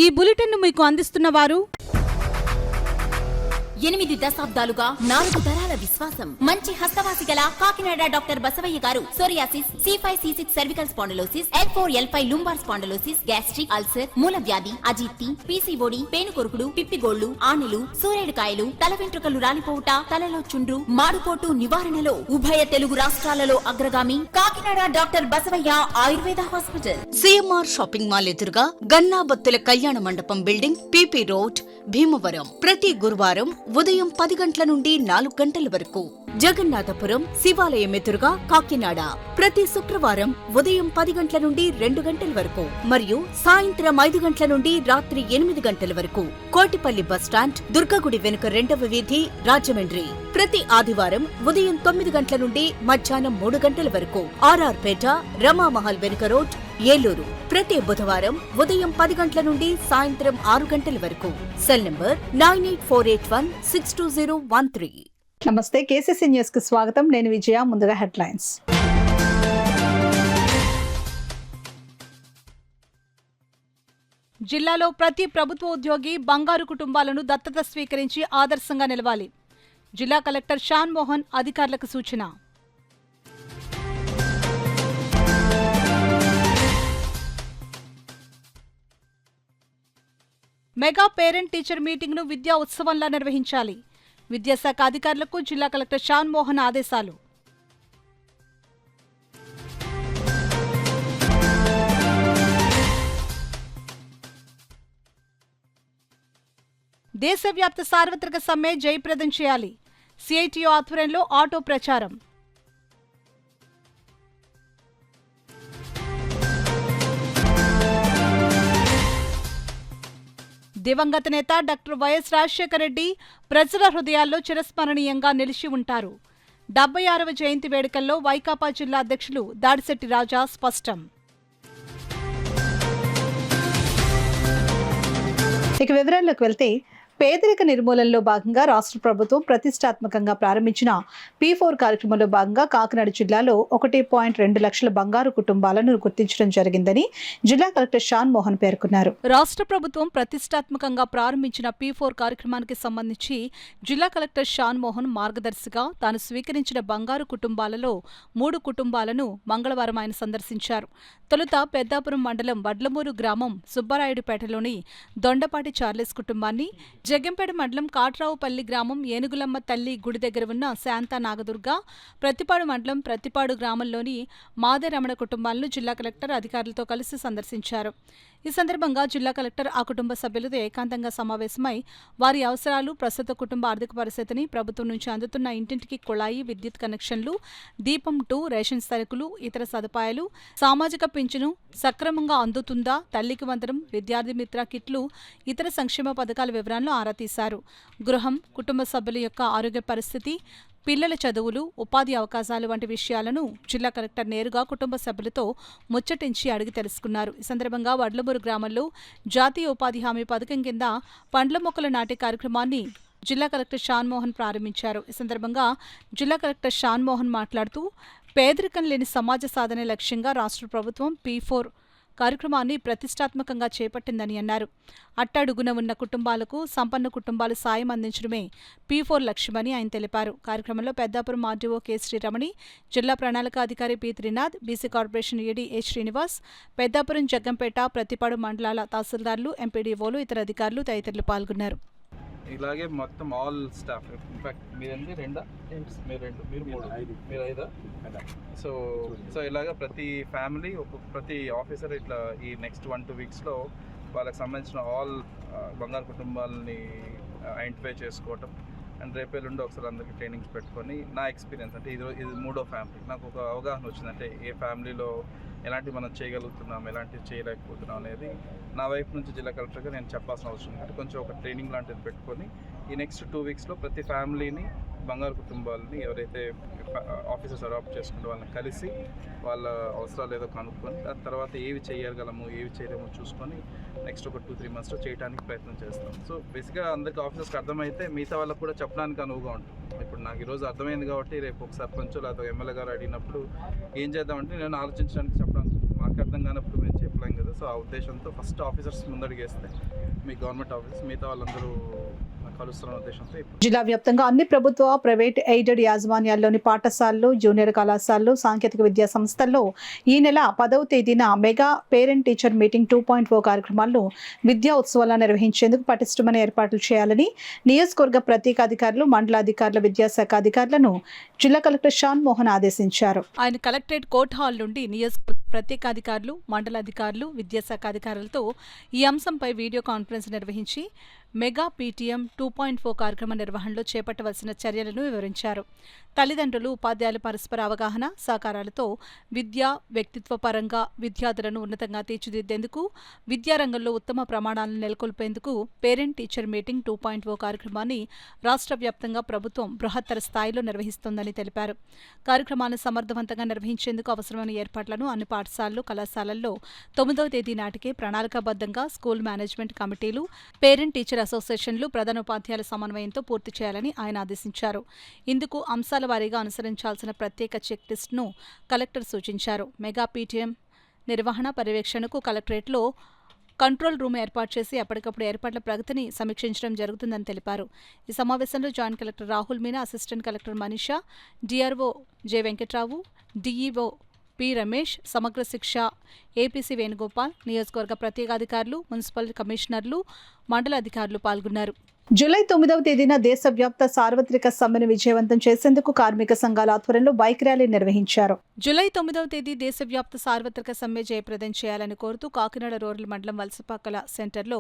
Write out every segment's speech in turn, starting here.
ఈ బులెటిన్ మీకు అందిస్తున్న వారు 8 దశాబ్దాలుగా 4 తరాల విశ్వాసం. మంచి హస్తవాసి గల కాకినాడ డాక్టర్ బసవయ్య గారు psoriasis, C5C6 cervical spondylosis, L4L5 lumbar spondylosis, gastric ulcer, మూల వ్యాధి, అజీర్తి, పీసీఓడి, పేనుకొరుకుడు, పిప్పిగోళ్లు, ఆనెలు, సూరేడుకాయలు, తల వెంట్రుకలు రాలిపోవుట, తలలో చుండ్రు, మాడుకోటు నివారణలో ఉభయ తెలుగు రాష్ట్రాలలో అగ్రగామి Kakinada doctor Basavaiah Ayurveda hospital. CMR shopping mall ఎదురుగా గన్నాబత్తుల కళ్యాణ మండపం బిల్డింగ్, పిపి రోడ్, భీమవరం. ప్రతి గురువారం ఉదయం 10 గంటల నుండి 4 గంటల వరకు. జగన్నాథపురం శివాలయం ఎదురుగా కాకినాడ ప్రతి శుక్రవారం ఉదయం 10 గంటల నుండి 2 గంటల వరకు మరియు సాయంత్రం 5 గంటల నుండి రాత్రి 8 గంటల వరకు. కోటిపల్లి బస్టాండ్, దుర్గగుడి వెనుక 2వ వీధి, రాజమండ్రి. ప్రతి ఆదివారం ఉదయం 9 గంటల నుండి మధ్యాహ్నం 3 గంటల వరకు. ఆర్ఆర్ పేట, రమామహల్ వెనుక రోడ్, ఏలూరు. ప్రతి బుధవారం ఉదయం 10 గంటల నుండి సాయంత్రం 6 గంటల వరకు. Cell number 9848162013. నమస్తే, కేసీసీ న్యూస్ కు స్వాగతం. నేను విజయ. ముందుగా హెడ్లైన్స్. జిల్లాలో ప్రతి ప్రభుత్వ ఉద్యోగి బంగారు కుటుంబాలను దత్తత స్వీకరించి ఆదర్శంగా నిలవాలి. జిల్లా కలెక్టర్ షాన్ మోహన్ అధికారులకు సూచన. మెగా పేరెంట్ టీచర్ మీటింగ్ను విద్యా ఉత్సవంలా నిర్వహించాలి. విద్యాశాఖ అధికారులకు జిల్లా కలెక్టర్ షాన్ మోహన్ ఆదేశాలు. దేశవ్యాప్త సార్వత్రిక సమ్మె జయప్రదం చేయాలి. సిఐటియు ఆధ్వర్యంలో ఆటో ప్రచారం. దివంగత నేత డాక్టర్ వైఎస్ రాజశేఖర రెడ్డి ప్రజల హృదయాల్లో చిరస్మరణీయంగా నిలిచి ఉంటారు. 76వ జయంతి వేడుకల్లో వైకాపా జిల్లా అధ్యక్షులు దాడిశెట్టి రాజా స్పష్టం. ఇక వివరాల్లోకి వెళ్తే, పేదరిక నిర్మూలనలో భాగంగా రాష్ట్ర ప్రభుత్వం ప్రతిష్టాత్మకంగా ప్రారంభించిన P4 కార్యక్రమంలో భాగంగా కాకినాడ జిల్లాలో 1.2 లక్షల బంగారు కుటుంబాలను గుర్తించడం జరిగిందని జిల్లా కలెక్టర్ షాన్ మోహన్ పేర్కొన్నారు. రాష్ట్ర ప్రభుత్వం ప్రతిష్టాత్మకంగా ప్రారంభించిన P4 కార్యక్రమానికి సంబంధించి జిల్లా కలెక్టర్ షాన్ మోహన్ మార్గదర్శిగా తాను స్వీకరించిన బంగారు కుటుంబాలలో 3 కుటుంబాలను మంగళవారం ఆయన సందర్శించారు. తొలుత పెద్దాపురం మండలం వడ్లమూరు గ్రామం సుబ్బరాయుడుపేటలోని దొండపాటి చార్లెస్ కుటుంబాన్ని, జగ్గంపేట మండలం కాట్రావుపల్లి గ్రామం ఏనుగులమ్మ తల్లి గుడి దగ్గర ఉన్న శాంతా నాగదుర్గ, ప్రతిపాడు మండలం ప్రతిపాడు గ్రామంలోని మాదే రమణ కుటుంబాలను జిల్లా కలెక్టర్ అధికారులతో కలిసి సందర్శించారు. ఈ సందర్భంగా జిల్లా కలెక్టర్ ఆ కుటుంబ సభ్యులతో ఏకాంతంగా సమావేశమై వారి అవసరాలు, ప్రస్తుత కుటుంబ ఆర్థిక పరిస్థితిని, ప్రభుత్వం నుంచి అందుతున్న ఇంటింటికి కుళాయి, విద్యుత్ కనెక్షన్లు, దీపం 2, రేషన్ సరుకులు, ఇతర సదుపాయాలు, సామాజిక పింఛను సక్రమంగా అందుతుందా, తల్లికి వందనం, విద్యార్థి మిత్ర కిట్లు, ఇతర సంక్షేమ పథకాల వివరాలను ఆరా తీశారు. గృహం, కుటుంబ సభ్యుల యొక్క ఆరోగ్య పరిస్థితి, పిల్లల చదువులు, ఉపాధి అవకాశాలు వంటి విషయాలను జిల్లా కలెక్టర్ నేరుగా కుటుంబ సభ్యులతో ముచ్చటించి అడిగి తెలుసుకున్నారు. ఈ సందర్భంగా వడ్లమూరు గ్రామంలో జాతీయ ఉపాధి హామీ పథకం కింద పండ్ల మొక్కలు నాటే కార్యక్రమాన్ని జిల్లా కలెక్టర్ షాన్ మోహన్ ప్రారంభించారు. ఈ సందర్భంగా జిల్లా కలెక్టర్ షాన్ మోహన్ మాట్లాడుతూ, పేదరికం లేని సమాజ సాధనే లక్ష్యంగా రాష్ట్ర ప్రభుత్వం P4 కార్యక్రమాన్ని ప్రతిష్టాత్మకంగా చేపట్టిందని అన్నారు. అట్టడుగున ఉన్న కుటుంబాలకు సంపన్న కుటుంబాలు సాయం అందించడమే P4 లక్ష్యమని ఆయన తెలిపారు. కార్యక్రమంలో పెద్దాపురం ఆర్డీఓ కె శ్రీరమణి, జిల్లా ప్రణాళిక అధికారి పి త్రినాథ్, బీసీ కార్పొరేషన్ ఏడీ ఏ శ్రీనివాస్, పెద్దాపురం, జగ్గంపేట, ప్రతిపాడు మండలాల తహసీల్దార్లు, ఎంపీడీఓలు, ఇతర అధికారులు తదితరులు పాల్గొన్నారు. ఇలాగే మొత్తం ఆల్ స్టాఫ్, ఇన్ఫాక్ట్ మీరండి రెండా, మీరు 3, మీరు 5. సో ఇలాగా ప్రతి ఫ్యామిలీ, ప్రతి ఆఫీసర్ ఇట్లా ఈ నెక్స్ట్ 1-2 వీక్స్లో వాళ్ళకి సంబంధించిన ఆల్ బంగారు కుటుంబాలని ఐడెంటిఫై చేసుకోవటం అండ్ రేపేళ్ళుండి ఒకసారి అందరికీ ట్రైనింగ్స్ పెట్టుకొని, నా ఎక్స్పీరియన్స్ అంటే ఇది 3వ ఫ్యామిలీ, నాకు ఒక అవగాహన వచ్చింది. అంటే ఏ ఫ్యామిలీలో ఎలాంటి మనం చేయగలుగుతున్నాం, ఎలాంటివి చేయలేకపోతున్నాం అనేది నా వైపు నుంచి జిల్లా కలెక్టర్గా నేను చెప్పాల్సిన అవసరం ఉంది. కొంచెం ఒక ట్రైనింగ్ లాంటిది పెట్టుకొని ఈ నెక్స్ట్ 2 వీక్స్లో ప్రతి ఫ్యామిలీని, బంగారు కుటుంబాలని ఎవరైతే ఆఫీసర్స్ అడాప్ట్ చేసుకుంటే వాళ్ళని కలిసి వాళ్ళ అవసరాలు ఏదో కనుక్కొని దాని తర్వాత ఏవి చేయగలము, ఏవి చేయలేమో చూసుకొని నెక్స్ట్ ఒక 2-3 మంత్స్లో చేయడానికి ప్రయత్నం చేస్తాం. సో బేసిక్గా అందరికీ ఆఫీసర్స్కి అర్థమైతే మిగతా వాళ్ళకు కూడా చెప్పడానికి అనువుగా ఉంటుంది. ఇప్పుడు నాకు ఈరోజు అర్థమైంది కాబట్టి రేపు ఒక సర్పంచ్ లేదా ఎమ్మెల్యే గారు అడిగినప్పుడు ఏం చేద్దామంటే నేను ఆలోచించడానికి చెప్పడానికి, మాకు అర్థం కానప్పుడు మేము చెప్పలేం కదా. సో ఆ ఉద్దేశంతో ఫస్ట్ ఆఫీసర్స్ ముందడిగేస్తే మీ గవర్నమెంట్ ఆఫీస్ మిగతా వాళ్ళందరూ కలుస్తున్న ఉద్దేశంతో ఇప్పుడు జిల్లా వ్యాప్తంగా అన్ని ప్రభుత్వ, ప్రైవేట్, ఎయిడెడ్ యాజమాన్యాల్లోని పాఠశాలలు, జూనియర్ కళాశాలలు, సాంకేతిక విద్యా సంస్థల్లో ఈ నెల 10వ తేదీన మెగా పేరెంట్ టీచర్ మీటింగ్ 2.0 కార్యక్రమాలను విద్యా ఉత్సవాలను నిర్వహించేందుకు పటిష్టమైన ఏర్పాట్లు చేయాలని నియోజకవర్గ ప్రత్యేక అధికారులు, మండలాధికారుల, విద్యాశాఖ అధికారులను జిల్లా కలెక్టర్ షాన్ మోహన్ ఆదేశించారు. ఆయన కలెక్టరేట్ కోర్ట్ హాల్ నుండి నియోజకవర్గ ప్రత్యేకాధికారులు, మండలాధికారులు, విద్యాశాఖ అధికారులతో ఈ అంశంపై వీడియో కాన్ఫరెన్స్ నిర్వహించి మెగా పీటీఎం 2.0 కార్యక్రమ నిర్వహణలో చేపట్టవలసిన చర్యలను వివరించారు. తల్లిదండ్రులు, ఉపాధ్యాయుల పరస్పర అవగాహన, సహకారాలతో విద్యా, వ్యక్తిత్వ పరంగా విద్యార్థులను ఉన్నతంగా తీర్చిదిద్దేందుకు, విద్యారంగంలో ఉత్తమ ప్రమాణాలను నెలకొల్పేందుకు పేరెంట్ టీచర్ మీటింగ్ 2.0 కార్యక్రమాన్ని రాష్ట్ర వ్యాప్తంగా ప్రభుత్వం బృహత్తర స్థాయిలో నిర్వహిస్తోందని తెలిపారు. కార్యక్రమాన్ని సమర్థవంతంగా నిర్వహించేందుకు అవసరమైన ఏర్పాట్లను అన్ని పాఠశాలలు, కళాశాలల్లో 9వ తేదీ నాటికే ప్రణాళికాబద్ధంగా స్కూల్ మేనేజ్మెంట్ కమిటీలు, పేరెంట్ టీచర్ అసోసియేషన్లు, ప్రధానోపాధ్యాయుల సమన్వయంతో పూర్తి చేయాలని ఆయన ఆదేశించారు. ఇందుకు అంశాల వారీగా అనుసరించాల్సిన ప్రత్యేక చెక్ లిస్టును కలెక్టర్ సూచించారు. మెగా పీటీఎం నిర్వహణ పర్యవేక్షణకు కలెక్టరేట్లో కంట్రోల్ రూమ్ ఏర్పాటు చేసి ఎప్పటికప్పుడు ఏర్పాట్ల ప్రగతిని సమీక్షించడం జరుగుతుందని తెలిపారు. ఈ సమావేశంలో joint collector Rahul Meena, assistant collector Manisha, DRO J Venkatrao, DEO P Ramesh, సమగ్ర శిక్ష ఏపీసీ వేణుగోపాల్, నియోజకవర్గ ప్రత్యేకాధికారులు, మున్సిపల్ కమిషనర్లు, మండల అధికారులు పాల్గొన్నారు. జూలై 9వ తేదీన దేశవ్యాప్త సార్వత్రిక సమ్మెను విజయవంతం చేసేందుకు కార్మిక సంఘాల ఆధ్వర్యంలో బైక్ ర్యాలీ నిర్వహించారు. జూలై 9వ తేదీ దేశవ్యాప్త సార్వత్రిక సమ్మె జయప్రదం చేయాలని కోరుతూ కాకినాడ రూరల్ మండలం వలసపాకల సెంటర్లో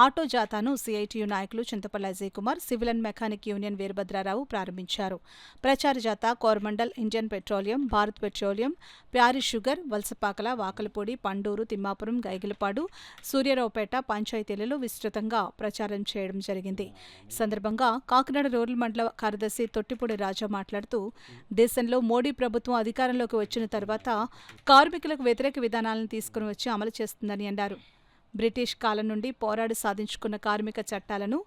ఆటో జాథాను సిఐటియు నాయకులు Chintapalli Ajay Kumar, civil and mechanic union Veerabhadrarao ప్రారంభించారు. ప్రచార జాథ Coromandel, Indian petroleum, Bharat petroleum, Parry sugar, Valasapakala, Vakalapudi, Panduru, Thimmapuram, Gaigilapadu, Suryaraopeta పంచాయతీలలో విస్తృతంగా ప్రచారం చేయడం జరిగింది. ఈ సందర్భంగా కాకినాడ రూరల్ మండల కార్యదర్శి తొట్టిపూడి రాజా మాట్లాడుతూ, దేశంలో మోడీ ప్రభుత్వం అధికారంలోకి వచ్చిన తర్వాత కార్మికులకు వ్యతిరేక విధానాలను తీసుకుని వచ్చి అమలు చేస్తుందని అన్నారు. బ్రిటిష్ కాలం నుండి పోరాడి సాధించుకున్న కార్మిక చట్టాలను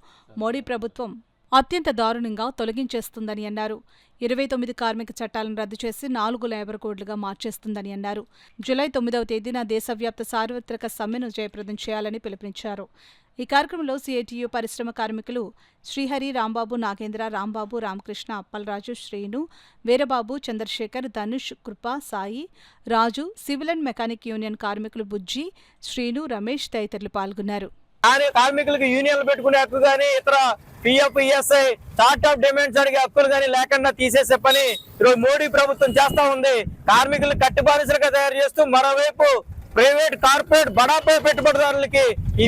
మోడీ ప్రభుత్వం అత్యంత దారుణంగా తొలగించేస్తుందని అన్నారు. 29 కార్మిక చట్టాలను రద్దు చేసి 4 లేబర్ కోడ్లుగా మార్చేస్తుందని అన్నారు. జూలై 9వ తేదీన దేశవ్యాప్త సార్వత్రిక సమ్మెను జయప్రదం చేయాలని పిలుపునిచ్చారు. ఈ కార్యక్రమంలో సిఐటియు పరిశ్రమ కార్మికులు శ్రీహరి, రాంబాబు, నాగేంద్ర, రాంబాబు, రామకృష్ణ, అప్పలరాజు, శ్రీను, వీరబాబు, చంద్రశేఖర్, ధనుష్, కృప, సాయి, రాజు, సివిల్ అండ్ మెకానిక్ యూనియన్ కార్మికులు బుజ్జి, శ్రీను, రమేష్ తదితరులు పాల్గొన్నారు. కార్మికులకు యూనియన్లు పెట్టుకునే హక్కు గానీ, ఇతర పిఎఫ్, ఈఎస్ఐ, స్టార్ట్అప్ డిమాండ్స్ అడిగే హక్కులు గానీ లేకుండా తీసేసే పని ఈరోజు మోడీ ప్రభుత్వం చేస్తా ఉంది. కార్మికులు కట్టుబానిసలుగా తయారు చేస్తూ మరోవైపు ప్రైవేట్, కార్పొరేట్, బడాపై పెట్టుబడిదారులకి ఈ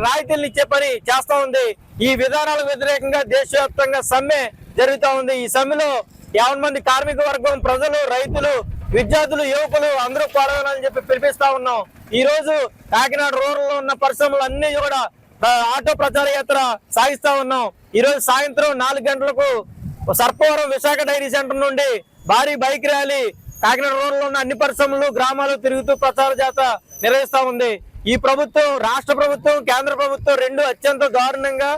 రాయితీలు ఇచ్చే పని చేస్తా ఉంది. ఈ విధానాలకు వ్యతిరేకంగా దేశవ్యాప్తంగా సమ్మె జరుగుతా ఉంది. ఈ సమ్మెలో 50 మంది కార్మిక వర్గం, ప్రజలు, రైతులు, విద్యార్థులు, యువకులు అందరూ పాల్గొనాలని చెప్పి పిలిపిస్తా ఉన్నాం. ఈ రోజు కాకినాడ రూరల్ లో ఉన్న పరిశ్రమలు అన్ని కూడా ఆటో ప్రచార యాత్ర సాగిస్తా ఉన్నాం. ఈ రోజు సాయంత్రం 4 గంటలకు సర్పవరం విశాఖ డైరీ సెంటర్ నుండి భారీ బైక్ ర్యాలీ కాకినాడ రూరల్ లో ఉన్న అన్ని పరిశ్రమలు, గ్రామాలు తిరుగుతూ ప్రచార జాత నిర్వహిస్తా ఉంది. ఈ ప్రభుత్వం, రాష్ట్ర ప్రభుత్వం, కేంద్ర ప్రభుత్వం రెండు అత్యంత దారుణంగా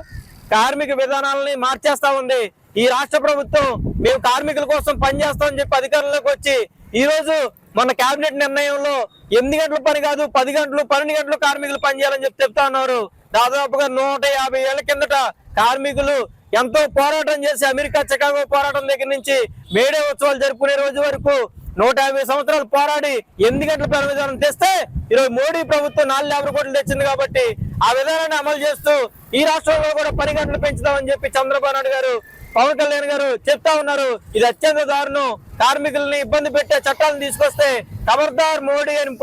కార్మిక విధానాలని మార్చేస్తా ఉంది. ఈ రాష్ట్ర ప్రభుత్వం మేము కార్మికుల కోసం పనిచేస్తామని చెప్పి అధికారంలోకి వచ్చి ఈ రోజు మన కేబినెట్ నిర్ణయంలో 8 గంటల పని కాదు 10 గంటలు, 12 గంటలు కార్మికులు పనిచేయాలని చెప్పి చెప్తా ఉన్నారు. దాదాపుగా 150 ఏళ్ల కిందట కార్మికులు ఎంతో పోరాటం చేసి అమెరికా చికాగో పోరాటం దగ్గర నుంచి మేడే ఉత్సవాలు జరుపుకునే రోజు వరకు 150 సంవత్సరాలు పోరాడి 8 గంటల పని విధానం తెస్తే ఈరోజు మోడీ ప్రభుత్వం 450 కోట్లు తెచ్చింది. కాబట్టి ఆ విధానాన్ని అమలు చేస్తూ ఈ రాష్ట్రంలో కూడా 10 గంటలు పెంచుదామని చెప్పి చంద్రబాబు నాయుడు గారు, పవన్ కళ్యాణ్ గారు చెప్తా ఉన్నారు. ఇది అత్యంత దారుణం. కార్మికుల్ని ఇబ్బంది పెట్టే చట్టాలను తీసుకొస్తే ఖబర్దార్ మోడీ అని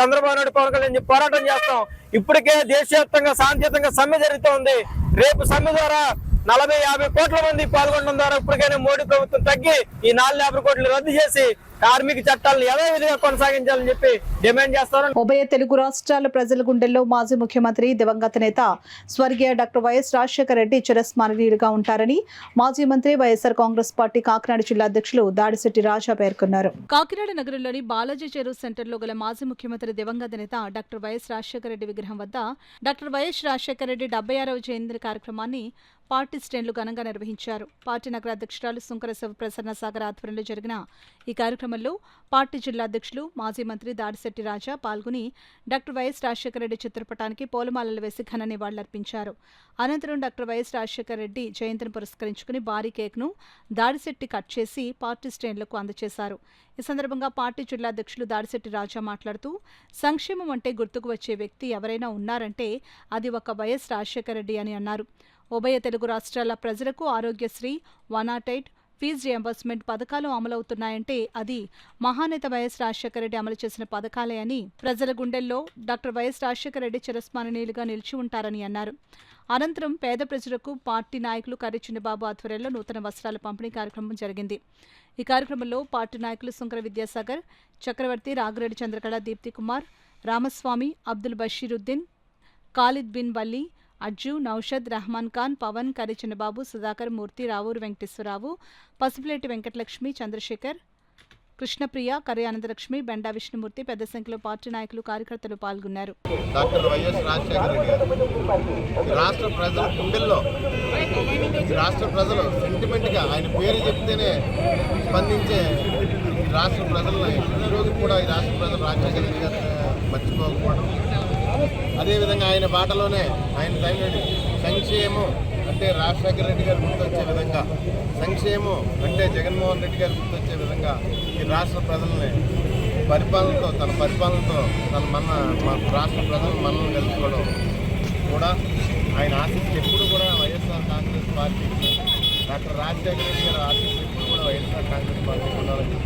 చంద్రబాబు నాయుడు, పవన్ కళ్యాణ్ పోరాటం చేస్తాం. ఇప్పటికే దేశవ్యాప్తంగా శాంతియుతంగా సమ్మె జరుగుతోంది. రేపు సమ్మె ద్వారా 40-50 కోట్ల మంది పాల్గొనడం ద్వారా ఇప్పటికైనా మోడీ ప్రభుత్వం తగ్గి ఈ 450 కోట్లు రద్దు చేసి కార్మిక చట్టాలను యథావిధిగా కొనసాగించాలని చెప్పి డిమాండ్ చేస్తారు. ఉభయ తెలుగు రాష్ట్రాల ప్రజల గుండెల్లో మాజీ ముఖ్యమంత్రి, దివంగత నేత స్వర్గీయ డాక్టర్ వైఎస్ రాజశేఖర రెడ్డి చిరస్మరణీయులుగా ఉంటారని మాజీ మంత్రి, వైఎస్ఆర్ కాంగ్రెస్ పార్టీ కాకినాడ జిల్లా అధ్యక్షులు దాడిశెట్టి రాజా పేర్కొన్నారు. కాకినాడ నగరంలోని బాలాజీ చెరువు సెంటర్లో గల మాజీ ముఖ్యమంత్రి, దివంగత నేత డాక్టర్ వైఎస్ రాజశేఖర రెడ్డి విగ్రహం వద్ద డాక్టర్ వైఎస్ రాజశేఖర రెడ్డి 76వ జయంతి కార్యక్రమాన్ని పార్టీ శ్రేణులు ఘనంగా నిర్వహించారు. పార్టీ నగర అధ్యక్షురాలు సుంకర శివప్రసన్న సాగర్ ఆధ్వర్యంలో జరిగిన ఈ కార్యక్రమంలో పార్టీ జిల్లా అధ్యక్షులు మాజీ మంత్రి దాడిశెట్టి రాజా పాల్గొని డాక్టర్ వైఎస్ రాజశేఖర రెడ్డి చిత్రపటానికి పూలమాలలు వేసి ఘన నివాళులర్పించారు. అనంతరం డాక్టర్ వైఎస్ రాజశేఖర రెడ్డి జయంతిని పురస్కరించుకుని భారీ కేక్ను దాడిశెట్టి కట్ చేసి పార్టీ శ్రేణులకు అందజేశారు. ఈ సందర్భంగా పార్టీ జిల్లా అధ్యక్షులు దాడిశెట్టి రాజా మాట్లాడుతూ సంక్షేమం అంటే గుర్తుకు వచ్చే వ్యక్తి ఎవరైనా ఉన్నారంటే అది ఒక వైఎస్ రాజశేఖర రెడ్డి అని అన్నారు. ఉభయ తెలుగు రాష్ట్రాల ప్రజలకు ఆరోగ్యశ్రీ, 108 ఫీజు రియంబర్స్మెంట్ పథకాలు అమలవుతున్నాయంటే అది మహానేత వైఎస్ రాజశేఖర రెడ్డి అమలు చేసిన పథకాలే అని, ప్రజల గుండెల్లో డాక్టర్ వైఎస్ రాజశేఖర రెడ్డి చిరస్మరణీయులుగా నిలిచి ఉంటారని అన్నారు. అనంతరం పేద ప్రజలకు పార్టీ నాయకులు కర్రి చిన్నబాబు ఆధ్వర్యంలో నూతన వస్త్రాల పంపిణీ కార్యక్రమం జరిగింది. ఈ కార్యక్రమంలో పార్టీ నాయకులు సుంకర విద్యాసాగర్, చక్రవర్తి, రాగిరెడ్డి చంద్రకళ, దీప్తి కుమార్, రామస్వామి, అబ్దుల్ బషీరుద్దీన్, ఖాలిద్ బిన్ వల్లీ, అజ్జు, నౌషద్, రహమాన్ ఖాన్, పవన్, కర్రి చిన్నబాబు, సుధాకర్, మూర్తి, రావూరు వెంకటేశ్వరరావు, పసుపులేటి వెంకటలక్ష్మి, చంద్రశేఖర్, కృష్ణప్రియ, కర్రి ఆనందలక్ష్మి, బెండా విష్ణుమూర్తి పెద్ద సంఖ్యలో పార్టీ నాయకులు, కార్యకర్తలు పాల్గొన్నారు. డాక్టర్ వైఎస్ రాజశేఖర రెడ్డి గారు రాష్ట్ర ప్రజల గుండెల్లో, రాష్ట్ర ప్రజలు సెంటిమెంట్గా ఆయన పేరు చెప్తేనే స్పందించే రాష్ట్ర ప్రజలను ఈరోజు కూడా ఈ రాష్ట్ర ప్రజలు రాజశేఖర రెడ్డి గారు మర్చిపోకపోవడం, అదేవిధంగా ఆయన బాటలోనే ఆయన టైంలో సంక్షేమం అంటే రాజశేఖర రెడ్డి గారు గుర్తొచ్చే విధంగా, సంక్షేమం అంటే జగన్మోహన్ రెడ్డి గారు గుర్తొచ్చే విధంగా ఈ రాష్ట్ర ప్రజల్ని పరిపాలనతో మన రాష్ట్ర ప్రజలను మనల్ని తెలుసుకోవడం కూడా ఆయన ఆశిస్తూ ఎప్పుడు కూడా వైఎస్ఆర్ కాంగ్రెస్ పార్టీ, డాక్టర్ రాజశేఖర రెడ్డి గారు ఆశిస్తూ ఎప్పుడు కూడా వైఎస్ఆర్ కాంగ్రెస్ పార్టీ ఉండాలని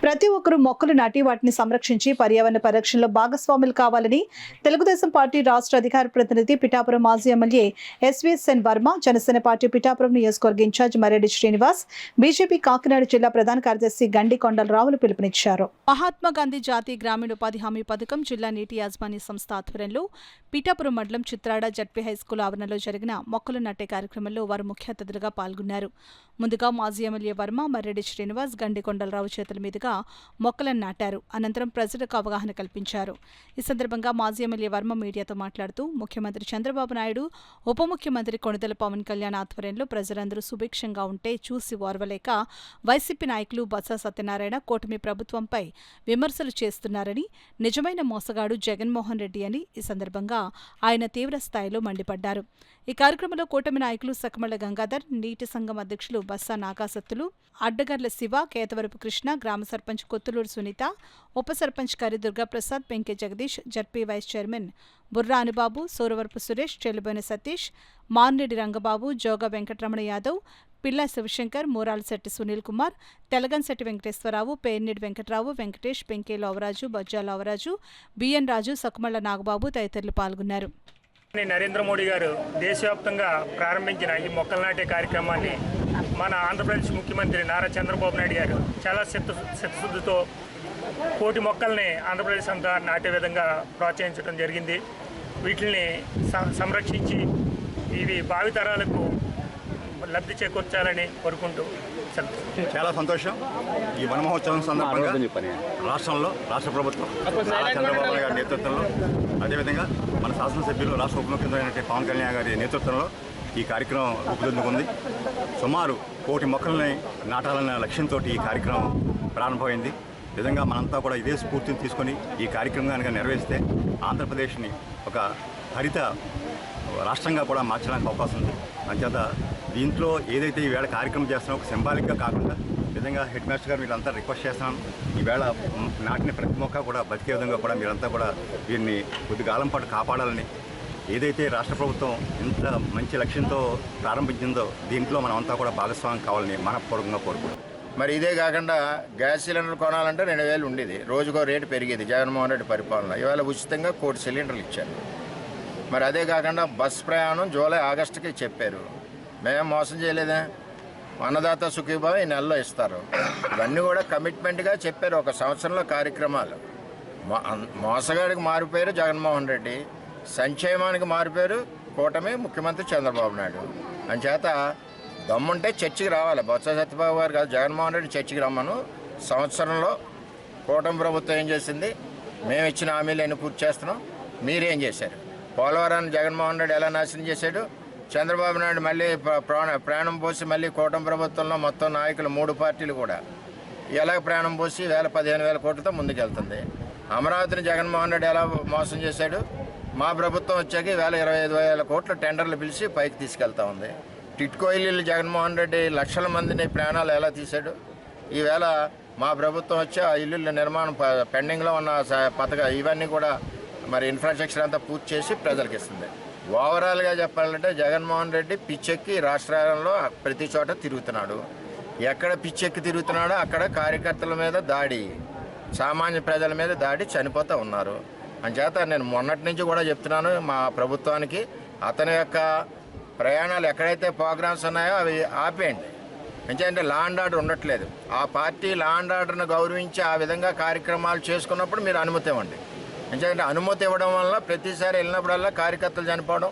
ప్రతి ఒక్కరూ మొక్కలు నాటి వాటిని సంరక్షించి పర్యావరణ పరిరక్షణలో భాగస్వాములు కావాలని తెలుగుదేశం పార్టీ రాష్ట్ర అధికార ప్రతినిధి పిఠాపురం మాజీ MLA SVSN Varma, Janasena party Pithapuram నియోజకవర్గ ఇన్ఛార్జ్ మర్రెడ్డి శ్రీనివాస్, బీజేపీ కాకినాడ జిల్లా ప్రధాన కార్యదర్శి గండి కొండలరావులు పిలుపునిచ్చారు. మహాత్మాగాంధీ జాతీయ గ్రామీణ ఉపాధి హామీ పథకం జిల్లా నీటి యాజమాన్య సంస్థ ఆధ్వర్యంలో పిఠాపురం మండలం చిత్రాడ జడ్పీ హైస్కూల్ ఆవరణలో జరిగిన మొక్కలు నాటే కార్యక్రమంలో వారు ముఖ్య అతిథులుగా పాల్గొన్నారు. ముందుగా మాజీ ఎమ్మెల్యే వర్మ, మర్రెడ్డి శ్రీనివాస్, గండి కొండలరావు చేతుల మీదుగా మొక్కలను నాటారు. అనంతరం ప్రజలకు అవగాహన కల్పించారు. ఈ సందర్భంగా మాజీ ఎమ్మెల్యే వర్మ మీడియాతో మాట్లాడుతూ ముఖ్యమంత్రి చంద్రబాబు నాయుడు, ఉప ముఖ్యమంత్రి కొణిదెల పవన్ కళ్యాణ్ ఆధ్వర్యంలో ప్రజలందరూ సుభిక్షంగా ఉంటే చూసి ఓర్వలేక వైసీపీ నాయకులు బొత్స సత్యనారాయణ కూటమి ప్రభుత్వంపై విమర్శలు చేస్తున్నారని, నిజమైన మోసగాడు జగన్మోహన్ రెడ్డి అని ఈ సందర్భంగా ఆయన తీవ్ర స్థాయిలో మండిపడ్డారు. ఈ కార్యక్రమంలో కూటమి నాయకులు సకమళ్ల గంగాధర్, నీటి సంఘం అధ్యక్షులు బస్సా నాగాసత్తులు, అడ్డగర్ల శివ, కేతవరపు కృష్ణ, గ్రామ సర్పంచ్ కొత్తులూరు సునీత, ఉప sarpanch Kari Durgaprasad, Penke Jagadish, ZP vice chairman Burra Anubabu, Suravarapu Suresh, Chelluboina Satish, Manreddy Rangababu, Joga Venkataramana Yadav, Pilla Sivasankar, Muralasetti Sunil Kumar, Telaganshetty Venkateswararao, Pernidi Venkatarao, Venkatesh, Penke Lavaraju, Bojja Lavaraju, BN Raju, Sakumalla Nagababu తదితరులు పాల్గొన్నారు. నరేంద్ర మోడీ గారు దేశవ్యాప్తంగా ప్రారంభించిన ఈ మొక్కలు నాటే కార్యక్రమాన్ని మన ఆంధ్రప్రదేశ్ ముఖ్యమంత్రి నారా చంద్రబాబు నాయుడు గారు చాలా చిత్తశుద్ధితో 1,000,000 మొక్కల్ని ఆంధ్రప్రదేశ్ అంతా నాటే విధంగా ప్రోత్సహించడం జరిగింది. వీటిని సంరక్షించి ఇవి భావితరాలకు లబ్ధి చేకూర్చాలని కోరుకుంటూ చాలా సంతోషం. ఈ వన మహోత్సవం సందర్భంగా రాష్ట్రంలో రాష్ట్ర ప్రభుత్వం చంద్రబాబు గారి నేతృత్వంలో, అదేవిధంగా మన శాసనసభ్యులు రాష్ట్ర ఉప ముఖ్యమంత్రి పవన్ కళ్యాణ్ గారి నేతృత్వంలో ఈ కార్యక్రమం రూపుదిద్దుకుంది. సుమారు 1,000,000 మొక్కల్ని నాటాలన్న లక్ష్యంతో ఈ కార్యక్రమం ప్రారంభమైంది. విధంగా మనంతా కూడా ఇదే స్ఫూర్తిని తీసుకొని ఈ కార్యక్రమం కనుక నెరవేరిస్తే ఆంధ్రప్రదేశ్ని ఒక హరిత రాష్ట్రంగా కూడా మార్చడానికి అవకాశం ఉంది. అంచేత దీంట్లో ఏదైతే ఈవేళ కార్యక్రమం చేస్తున్నామో ఒక సింబాలిక్గా కాకుండా విధంగా హెడ్ మాస్టర్ గారు మీరంతా రిక్వెస్ట్ చేస్తున్నాను, ఈవేళ నాటిన ప్రతి మొక్క కూడా బతికే విధంగా కూడా మీరంతా కూడా వీరిని కొద్ది కాలం పాటు కాపాడాలని, ఏదైతే రాష్ట్ర ప్రభుత్వం ఇంత మంచి లక్ష్యంతో ప్రారంభించిందో దీంట్లో మనమంతా కూడా భాగస్వామ్యం కావాలని మనపూర్వకంగా కోరుకుంటున్నాం. మరి ఇదే కాకుండా గ్యాస్ సిలిండర్ కొనాలంటే 2,000 ఉండేది, రోజుకో రేటు పెరిగేది జగన్మోహన్ రెడ్డి పరిపాలన. ఇవాళ ఉచితంగా 1 కోటి సిలిండర్లు ఇచ్చారు. మరి అదే కాకుండా బస్ ప్రయాణం జూలై, ఆగస్టుకి చెప్పారు. మేము మోసం చేయలేదే, అన్నదాత సుఖీభావ ఈ నెలలో ఇస్తారు. ఇవన్నీ కూడా కమిట్మెంట్గా చెప్పారు. 1 సంవత్సరంలో కార్యక్రమాలు. మోసగాడికి మారిపోయారు జగన్మోహన్ రెడ్డి, సంక్షేమానికి మారిపోయారు కూటమి ముఖ్యమంత్రి చంద్రబాబు నాయుడు. అంచేత దమ్ముంటే చర్చికి రావాలి. బొత్స సత్యబాబు గారు కాదు, జగన్మోహన్ రెడ్డి చర్చికి రమ్మను. సంవత్సరంలో కూటమి ప్రభుత్వం ఏం చేసింది, మేము ఇచ్చిన హామీలు ఎన్ని పూర్తి చేస్తున్నాం, మీరేం చేశారు, పోలవరాన్ని జగన్మోహన్ రెడ్డి ఎలా నాశనం చేశాడు, చంద్రబాబు నాయుడు మళ్ళీ ప్రాణం పోసి మళ్ళీ కూటమి ప్రభుత్వంలో మొత్తం నాయకులు 3 పార్టీలు కూడా ఎలా ప్రాణం పోసి 15,000 కోట్లతో ముందుకెళ్తుంది. అమరావతిని జగన్మోహన్ రెడ్డి ఎలా మోసం చేశాడు, మా ప్రభుత్వం వచ్చాక 25,000 కోట్ల టెండర్లు పిలిచి పైకి తీసుకెళ్తా ఉంది. టిట్కో ఇల్లు జగన్మోహన్ రెడ్డి లక్షల మందిని ప్రాణాలు ఎలా తీశాడు, ఈవేళ మా ప్రభుత్వం వచ్చి ఆ ఇల్లుల నిర్మాణం పెండింగ్లో ఉన్న ఇవన్నీ కూడా మరి ఇన్ఫ్రాస్ట్రక్చర్ అంతా పూర్తి చేసి ప్రజలకు ఇస్తుంది. ఓవరాల్గా చెప్పాలంటే జగన్మోహన్ రెడ్డి పిచ్చెక్కి రాష్ట్రాలలో ప్రతి చోట తిరుగుతున్నాడు. ఎక్కడ పిచ్చెక్కి తిరుగుతున్నాడో అక్కడ కార్యకర్తల మీద దాడి, సామాన్య ప్రజల మీద దాడి, చనిపోతూ ఉన్నారు. అంచేత నేను మొన్నటి నుంచి కూడా చెప్తున్నాను మా ప్రభుత్వానికి, అతని యొక్క ప్రయాణాలు ఎక్కడైతే ప్రోగ్రామ్స్ ఉన్నాయో అవి ఆపేయండి. ఎందుకంటే లా అండ్ ఆర్డర్ ఉండట్లేదు. ఆ పార్టీ లా అండ్ ఆర్డర్ను గౌరవించి ఆ విధంగా కార్యక్రమాలు చేసుకున్నప్పుడు మీరు అనుమతి ఇవ్వండి. ఎందుకంటే అనుమతి ఇవ్వడం వల్ల ప్రతిసారి వెళ్ళినప్పుడల్లా కార్యకర్తలు చనిపోవడం,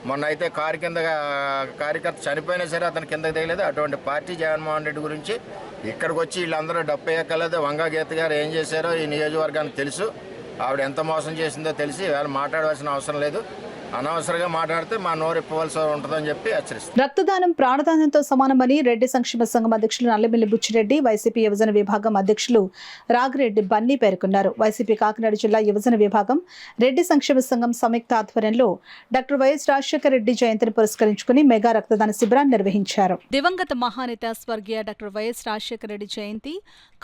మొన్న అయితే కార్యకర్త చనిపోయినా సరే అతను కిందకి దిగలేదు. అటువంటి పార్టీ జగన్మోహన్ రెడ్డి గురించి ఇక్కడికి వచ్చి వీళ్ళందరూ డప్పయ్యక్కలేదు. వంగా గీత గారు ఏం చేశారో ఈ నియోజకవర్గానికి తెలుసు, ఆవిడ ఎంత మోసం చేసిందో తెలిసి ఇవాళ మాట్లాడవలసిన అవసరం లేదు. అనవసరంగా మాట్లాడితే మా నోరు ఇప్పవలసి ఉంటుందని చెప్పి హెచ్చరిస్తారు. రక్తదానం ప్రాణదానంతో సమానమని రెడ్డి సంక్షేమ సంఘం అధ్యక్షులు నల్లమిల్లి బుచ్చిరెడ్డి, వైసీపీ యువజన విభాగం అధ్యక్షులు రాగిరెడ్డి బన్నీ పేర్కొన్నారు. వైసీపీ కాకినాడ జిల్లా యువజన విభాగం రెడ్డి సంక్షేమ సంఘం సంయుక్త ఆధ్వర్యంలో డాక్టర్ వైఎస్ రాజశేఖర రెడ్డి జయంతిని పురస్కరించుకుని మెగా రక్తదాన శిబిరాన్ని నిర్వహించారు. దివంగత మహానేత స్వర్గీయ డాక్టర్ వైఎస్ రాజశేఖర రెడ్డి జయంతి,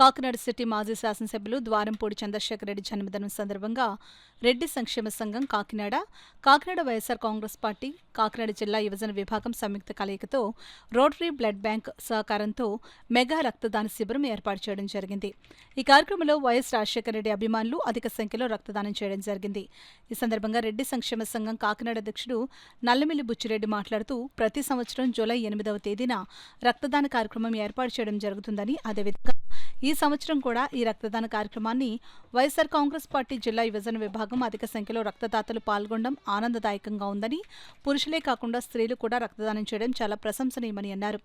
కాకినాడ సిటీ మాజీ శాసనసభ్యులు ద్వారంపూడి చంద్రశేఖర రెడ్డి జన్మదినం సందర్భంగా రెడ్డి సంక్షేమ సంఘం కాకినాడ వైఎస్ఆర్ కాంగ్రెస్ పార్టీ, కాకినాడ జిల్లా యువజన విభాగం సంయుక్త కలయికతో రోటరీ బ్లడ్ బ్యాంక్ సహకారంతో మెగా రక్తదాన శిబిరం ఏర్పాటు చేయడం జరిగింది. ఈ కార్యక్రమంలో వైఎస్ రాజశేఖర రెడ్డి అభిమానులు అధిక సంఖ్యలో రక్తదానం చేయడం జరిగింది. ఈ సందర్భంగా రెడ్డి సంక్షేమ సంఘం కాకినాడ అధ్యక్షుడు నల్లమిల్లి బుచ్చిరెడ్డి మాట్లాడుతూ ప్రతి సంవత్సరం జూలై 8వ తేదీన రక్తదాన కార్యక్రమం ఏర్పాటు చేయడం జరుగుతుందని, అదేవిధంగా ఈ సంవత్సరం కూడా ఈ రక్తదాన కార్యక్రమాన్ని వైఎస్ఆర్ కాంగ్రెస్ పార్టీ జిల్లా యువజన విభాగం అధిక సంఖ్యలో రక్తదాతలు పాల్గొనడం ఆనందదాయకంగా ఉందని, పురుషులే కాకుండా స్త్రీలు కూడా రక్తదానం చేయడం చాలా ప్రశంసనీయమని అన్నారు.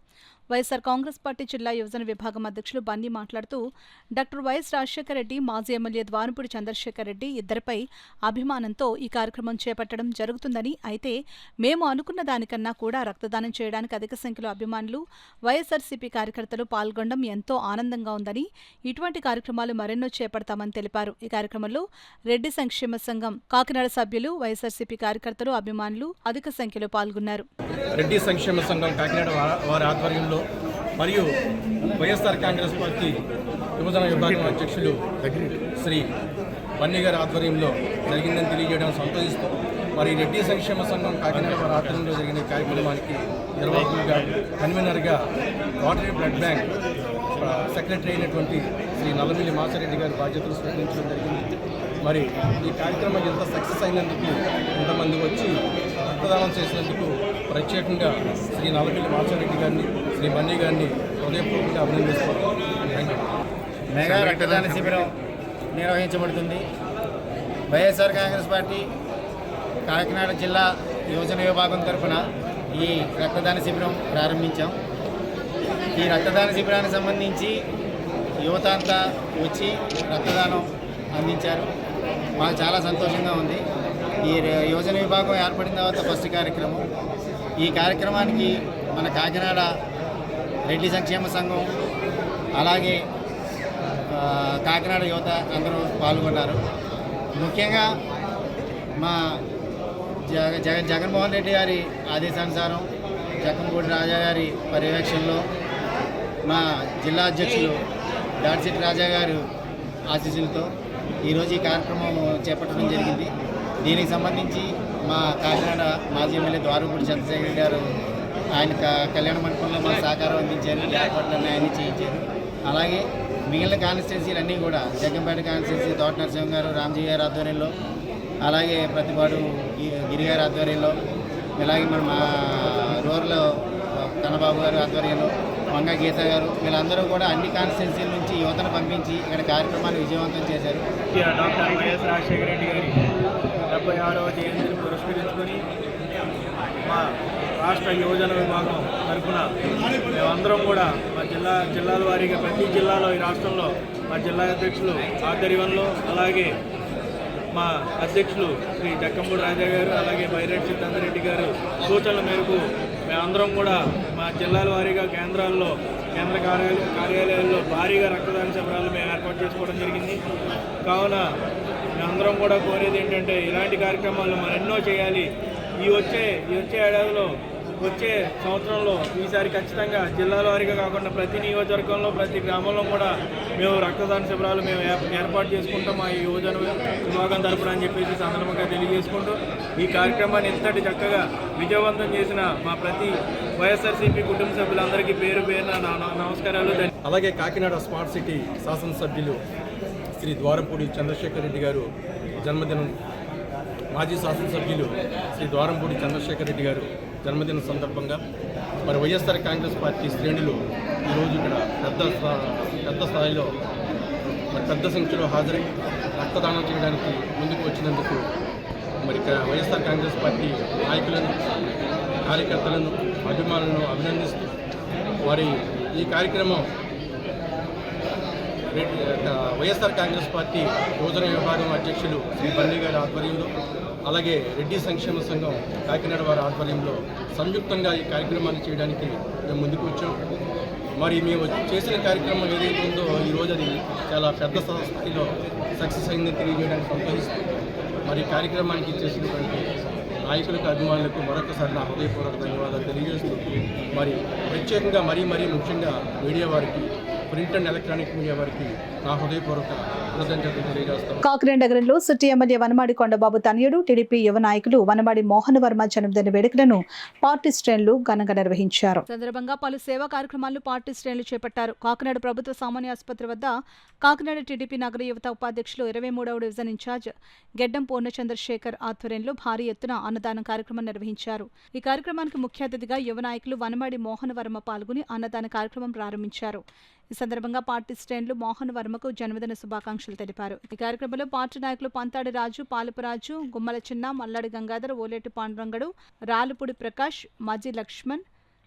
వైఎస్ఆర్ కాంగ్రెస్ పార్టీ జిల్లా యువజన విభాగం అధ్యక్షులు బన్నీ మాట్లాడుతూ డాక్టర్ వైఎస్ రాజశేఖర రెడ్డి, మాజీ ఎమ్మెల్యే ద్వారంపూడి చంద్రశేఖర్ రెడ్డి ఇద్దరిపై అభిమానంతో ఈ కార్యక్రమం చేపట్టడం జరుగుతుందని, అయితే మేము అనుకున్న దానికన్నా కూడా రక్తదానం చేయడానికి అధిక సంఖ్యలో అభిమానులు, వైఎస్ఆర్సీపీ కార్యకర్తలు పాల్గొనడం ఎంతో ఆనందంగా ఉందని, ఇటువంటి కార్యక్రమాలు మరెన్నో చేపడతామని తెలిపారు. ఈ కార్యక్రమంలో రెడ్డి సంక్షేమ సంఘం కాకినాడ సభ్యులు, వైఎస్ఆర్సీపీ కార్యకర్తలు, అభిమానులు అధిక సంఖ్యలో పాల్గొన్నారు. రెడ్డి సంక్షేమ సంఘం కాకినాడ వారి ఆధ్వర్యంలో మరియు వైఎస్ఆర్ కాంగ్రెస్ పార్టీ యువజన విభాగం అధ్యక్షులు శ్రీ బన్నీ గారి ఆధ్వర్యంలో జరిగిందని తెలియజేయడం సంతోషిస్తూ, మరి రెడ్డి సంక్షేమ సంఘం కాకినాడ వారి ఆధ్వర్యంలో జరిగిన కార్యక్రమానికి నిర్వాహకులుగా, కన్వీనర్గా రోటరీ బ్లడ్ బ్యాంక్ సెక్రటరీ అయినటువంటి శ్రీ నల్లమిల్లి మాసారెడ్డి గారి బాధ్యతలు స్వీకరించడం జరిగింది. మరి ఈ కార్యక్రమం ఎంత సక్సెస్ అయినందుకు, ఇంతమంది వచ్చి రక్తదానం చేసినందుకు ప్రత్యేకంగా శ్రీ నల్లమిల్లి మాసారెడ్డి గారిని, శ్రీ బన్నీ గారిని హృదయపూర్వకంగా అభినందిస్తున్నాను. మెగా రక్తదాన శిబిరం నిర్వహించబడుతుంది. వైఎస్ఆర్ కాంగ్రెస్ పార్టీ కాకినాడ జిల్లా యువజన విభాగం తరఫున ఈ రక్తదాన శిబిరం ప్రారంభించాం. ఈ రక్తదాన శిబిరానికి సంబంధించి యువత అంతా వచ్చి రక్తదానం అందించారు. మాకు చాలా సంతోషంగా ఉంది. ఈ యువజన విభాగం ఏర్పడిన తర్వాత ఫస్ట్ కార్యక్రమం. ఈ కార్యక్రమానికి మన కాకినాడ రెడ్డి సంక్షేమ సంఘం, అలాగే కాకినాడ యువత అందరూ పాల్గొన్నారు. ముఖ్యంగా మా జగన్మోహన్ రెడ్డి గారి ఆదేశానుసారం, జక్కంపూడి రాజా గారి పర్యవేక్షణలో మా జిల్లా అధ్యక్షులు దాడిశెట్టి రాజా గారు ఆశీస్సులతో ఈరోజు ఈ కార్యక్రమం చేపట్టడం జరిగింది. దీనికి సంబంధించి మా కాకినాడ మాజీ ఎమ్మెల్యే ద్వారంపూడి చంద్రశేఖర్ గారు ఆయన కళ్యాణ మండపంలో మా సహకారం అందించారు. ఏర్పాట్లన్నీ ఆయన చేయించారు. అలాగే మిగిలిన కాన్స్టిట్యున్సీలన్నీ కూడా జగ్గంపేట కాన్స్టిట్యున్సీ తోట నరసింహ గారు, రామ్జీ గారి ఆధ్వర్యంలో, అలాగే ప్రతిపాడు గిరి గారి ఆధ్వర్యంలో, ఇలాగే మన మా రూరల్ కన్నబాబు గారి ఆధ్వర్యంలో, వంగా గీత గారు, వీళ్ళందరూ కూడా అన్ని కాన్స్టిట్యున్సీల నుంచి యువతను పంపించి ఇక్కడ కార్యక్రమాన్ని విజయవంతం చేశారు. డాక్టర్ వైఎస్ రాజశేఖర రెడ్డి గారి 76వ జయంతిని పురస్కరించుకొని మా రాష్ట్ర యువజన విభాగం తరఫున మేమందరం కూడా మా జిల్లాల వారీగా ప్రతి జిల్లాలో ఈ రాష్ట్రంలో మా జిల్లా అధ్యక్షులు ఆధ్వర్యంలో, అలాగే మా అధ్యక్షులు శ్రీ జక్కంపూడి రాజా గారు అలాగే బైరెడ్డి సిద్ధాంతరెడ్డి గారు సూచనల మేరకు మేమందరం కూడా మా జిల్లాల వారీగా కేంద్ర కార్యాలయాల్లో భారీగా రక్తదాన శిబిరాలు మేము ఏర్పాటు చేసుకోవడం జరిగింది. కావున మేమందరం కూడా కోరేది ఏంటంటే ఇలాంటి కార్యక్రమాలు మరెన్నో చేయాలి. ఈ వచ్చే ఏడాదిలో వచ్చే సంవత్సరంలో ఈసారి ఖచ్చితంగా జిల్లాల వారీగా కాకుండా ప్రతి నియోజకవర్గంలో ప్రతి గ్రామంలో కూడా మేము రక్తదాన శిబిరాలు మేము ఏర్పాటు చేసుకుంటాం మా యువజన విభాగం తరపున అని చెప్పేసి సందర్భంగా తెలియజేసుకుంటూ ఈ కార్యక్రమాన్ని ఇంతటి చక్కగా విజయవంతం చేసిన మా ప్రతి వైఎస్ఆర్సీపీ కుటుంబ సభ్యులందరికీ పేరు పేరున నమస్కారాలు. అలాగే కాకినాడ స్మార్ట్ సిటీ శాసనసభ్యులు శ్రీ ద్వారంపూడి చంద్రశేఖర్ రెడ్డి గారు జన్మదినం, మాజీ శాసనసభ్యులు శ్రీ ద్వారంపూడి చంద్రశేఖర్ రెడ్డి గారు జన్మదినం సందర్భంగా మరి వైఎస్ఆర్ కాంగ్రెస్ పార్టీ శ్రేణులు ఈరోజు ఇక్కడ పెద్ద స్థాయిలో మరి పెద్ద సంఖ్యలో హాజరై రక్తదానం చేయడానికి ముందుకు వచ్చినందుకు మరి ఇక్కడ వైఎస్ఆర్ కాంగ్రెస్ పార్టీ నాయకులను, కార్యకర్తలను, అభిమానులను అభినందిస్తూ వారి ఈ కార్యక్రమం వైఎస్ఆర్ కాంగ్రెస్ పార్టీ యువజన విభాగం అధ్యక్షులు శ్రీ బన్నీ గారి ఆధ్వర్యంలో, అలాగే రెడ్డి సంక్షేమ సంఘం కాకినాడ వారి ఆధ్వర్యంలో సంయుక్తంగా ఈ కార్యక్రమాన్ని చేయడానికి మేము ముందుకు వచ్చాం. మరి మేము చేసిన కార్యక్రమం ఏదైతే ఉందో ఈరోజు అది చాలా పెద్ద స్థాయిలో సక్సెస్ అయిందని తెలియజేయడానికి సంతోషిస్తూ మరి కార్యక్రమానికి చేసినటువంటి నాయకులకు, అభిమానులకు మరొకసారి నా హృదయపూర్వక ధన్యవాదాలు తెలియజేస్తూ మరి ప్రత్యేకంగా మరీ ముఖ్యంగా మీడియా వారికి, ప్రింట్ అండ్ ఎలక్ట్రానిక్ మీడియా వారికి నా హృదయపూర్వక కృతజ్ఞతలు తెలియజేస్తాం. కాకినాడ నగరంలో సిటీ ఎమ్మెల్యే వనమాడి కొండబాబు తనయుడు టీడీపీ యువ నాయకులు వనమాడి మోహన్ వర్మ జన్మదిన వేడుకలను పార్టీ శ్రేణులు ఘనంగా నిర్వహించారు. సందర్భంగా పలు సేవా కార్యక్రమాలు పార్టీ శ్రేణులు చేపట్టారు. కాకినాడ ప్రభుత్వ సామాన్య ఆసుపత్రి వద్ద కాకినాడ టీడీపీ నగర యువత ఉపాధ్యక్షులు 23వ డివిజన్ ఇన్ఛార్జ్ గెడ్డం పూర్ణచంద్రశేఖర్ ఆధ్వర్యంలో భారీ ఎత్తున అన్నదానం కార్యక్రమం నిర్వహించారు. ఈ కార్యక్రమానికి ముఖ్య అతిథిగా యువ నాయకులు వనమాడి మోహన్ వర్మ పాల్గొని అన్నదాన కార్యక్రమం ప్రారంభించారు. ఈ సందర్భంగా పార్టీ శ్రేణులు మోహన్ వర్మకు జన్మదిన శుభాకాంక్షలు తెలిపారు. ఈ కార్యక్రమంలో పార్టీ నాయకులు పంతాడి రాజు, పాలపురాజు, గుమ్మల చిన్న, మల్లాడి గంగాధర్, ఓలేటి పాండురంగడు, రాలుపూడి ప్రకాష్, మజ్జి లక్ష్మణ్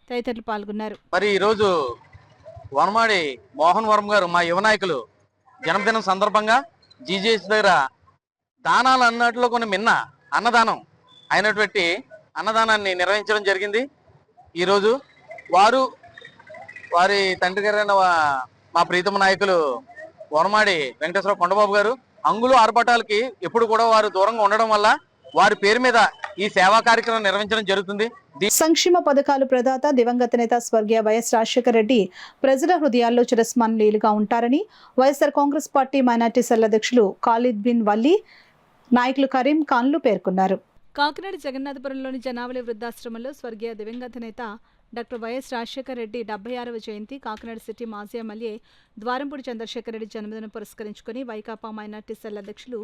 తదితరులు పాల్గొన్నారు. మరి ఈరోజు వనమాడి మోహన్ వర్మ గారు మా యువ నాయకులు జన్మదినం సందర్భంగా జీజేఎస్ దగ్గర దానాలు అన్నట్లో కొన్ని మిన్న అన్నదానం అయినటువంటి అన్నదానాన్ని నిర్వహించడం జరిగింది. ఈరోజు వారి తండ్రి గారైన మా ప్రీతమ నాయకులు వనమాడి వెంకటేశ్వర కొండబాబు గారు అంగులు ఆర్భటాలకి ఎప్పుడు కూడా వారు దూరంగా ఉండడం వల్ల వారి పేరు మీద ఈ సేవా కార్యక్రమం నిర్వహించడం జరుగుతుంది. సంక్షేమ పథకాలు ప్రదాత దివంగత నేత స్వర్గీయ వైఎస్ రాజశేఖర రెడ్డి ప్రజల హృదయాల్లో చిరస్మరణీయులుగా ఉంటారని YSR Congress party minority cell అధ్యక్షులు ఖాలిద్ బిన్ వల్లీ, నాయకులు కరీం ఖాన్లు పేర్కొన్నారు. కాకినాడ జగన్నాథపురంలోని జనావళి వృద్ధాశ్రమంలో స్వర్గీయ దివంగత నేత డాక్టర్ వైఎస్ రాజశేఖర రెడ్డి 76వ జయంతి కాకినాడ సిటీ మాజీ ఎమ్మెల్యే ద్వారంపూడి చంద్రశేఖర్ రెడ్డి జన్మదినం పురస్కరించుకుని వైకాపా మైనార్టీ సెల్ అధ్యక్షులు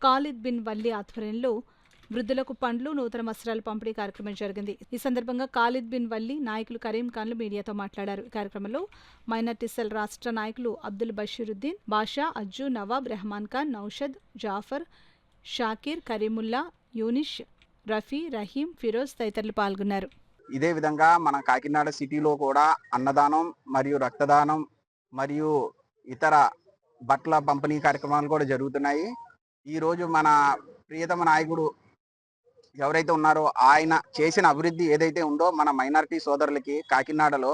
ఖాలిద్ బిన్ వల్లీ ఆధ్వర్యంలో వృద్ధులకు పండ్లు, నూతన వస్త్రాలు పంపిణీ కార్యక్రమం జరిగింది. ఈ సందర్భంగా ఖాలిద్ బిన్ వల్లీ, నాయకులు కరీం ఖాన్లు మీడియాతో మాట్లాడారు. ఈ కార్యక్రమంలో మైనార్టీ సెల్ రాష్ట్ర నాయకులు అబ్దుల్ బషీరుద్దీన్, బాషా, అజ్జు, నవాబ్, రెహమాన్ ఖాన్, నౌషద్, జాఫర్, షాకీర్, కరీముల్లా, యూనిష్, రఫీ, రహీం, ఫిరోజ్ తదితరులు పాల్గొన్నారు. ఇదే విధంగా మన కాకినాడ సిటీలో కూడా అన్నదానం మరియు రక్తదానం మరియు ఇతర బట్టల పంపిణీ కార్యక్రమాలు కూడా జరుగుతున్నాయి. ఈరోజు మన ప్రియతమ నాయకుడు ఎవరైతే ఉన్నారో ఆయన చేసిన అభివృద్ధి ఏదైతే ఉందో మన మైనారిటీ సోదరులకి కాకినాడలో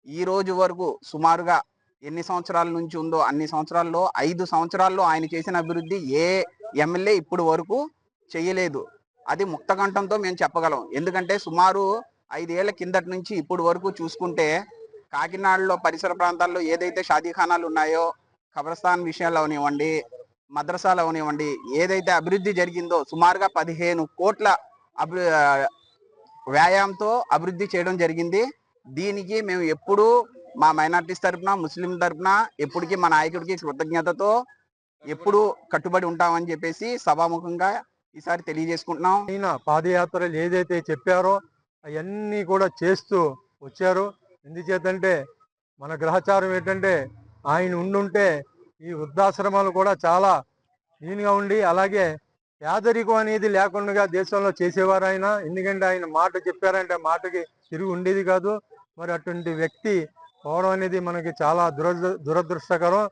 ఈ రోజు వరకు సుమారుగా ఎన్ని సంవత్సరాల నుంచి ఉందో అన్ని సంవత్సరాల్లో 5 సంవత్సరాల్లో ఆయన చేసిన అభివృద్ధి ఏ ఎమ్మెల్యే ఇప్పుడు వరకు చేయలేదు. అది ముక్తకంఠంతో మేము చెప్పగలం. ఎందుకంటే సుమారు 5 ఏళ్ల కిందటి నుంచి ఇప్పుడు వరకు చూసుకుంటే కాకినాడలో పరిసర ప్రాంతాల్లో ఏదైతే షాదీఖానాలు ఉన్నాయో, ఖబర్స్థాన్ విషయాల్లో అవనివ్వండి, మద్రసాలు అవనివ్వండి, ఏదైతే అభివృద్ధి జరిగిందో సుమారుగా 15 కోట్ల వ్యాయామంతో అభివృద్ధి చేయడం జరిగింది. దీనికి మేము ఎప్పుడూ మా మైనార్టీస్ తరఫున, ముస్లిం తరఫున ఎప్పటికీ మా నాయకుడికి కృతజ్ఞతతో ఎప్పుడు కట్టుబడి ఉంటామని చెప్పేసి సభాముఖంగా ఈసారి తెలియజేసుకుంటున్నాం. ఆయన పాదయాత్రలు ఏదైతే చెప్పారో అవన్నీ కూడా చేస్తూ వచ్చారు. ఎందుచేతంటే మన గ్రహచారం ఏంటంటే ఆయన ఉండుంటే ఈ వృద్ధాశ్రమాలు కూడా చాలా నీనుగా ఉండి, అలాగే పేదరికం అనేది లేకుండా దేశంలో చేసేవారు ఆయన. ఎందుకంటే ఆయన మాట చెప్పారంటే మాటకి తిరిగి ఉండేది కాదు. మరి అటువంటి వ్యక్తి పోవడం అనేది మనకి చాలా దురదృష్టకరం.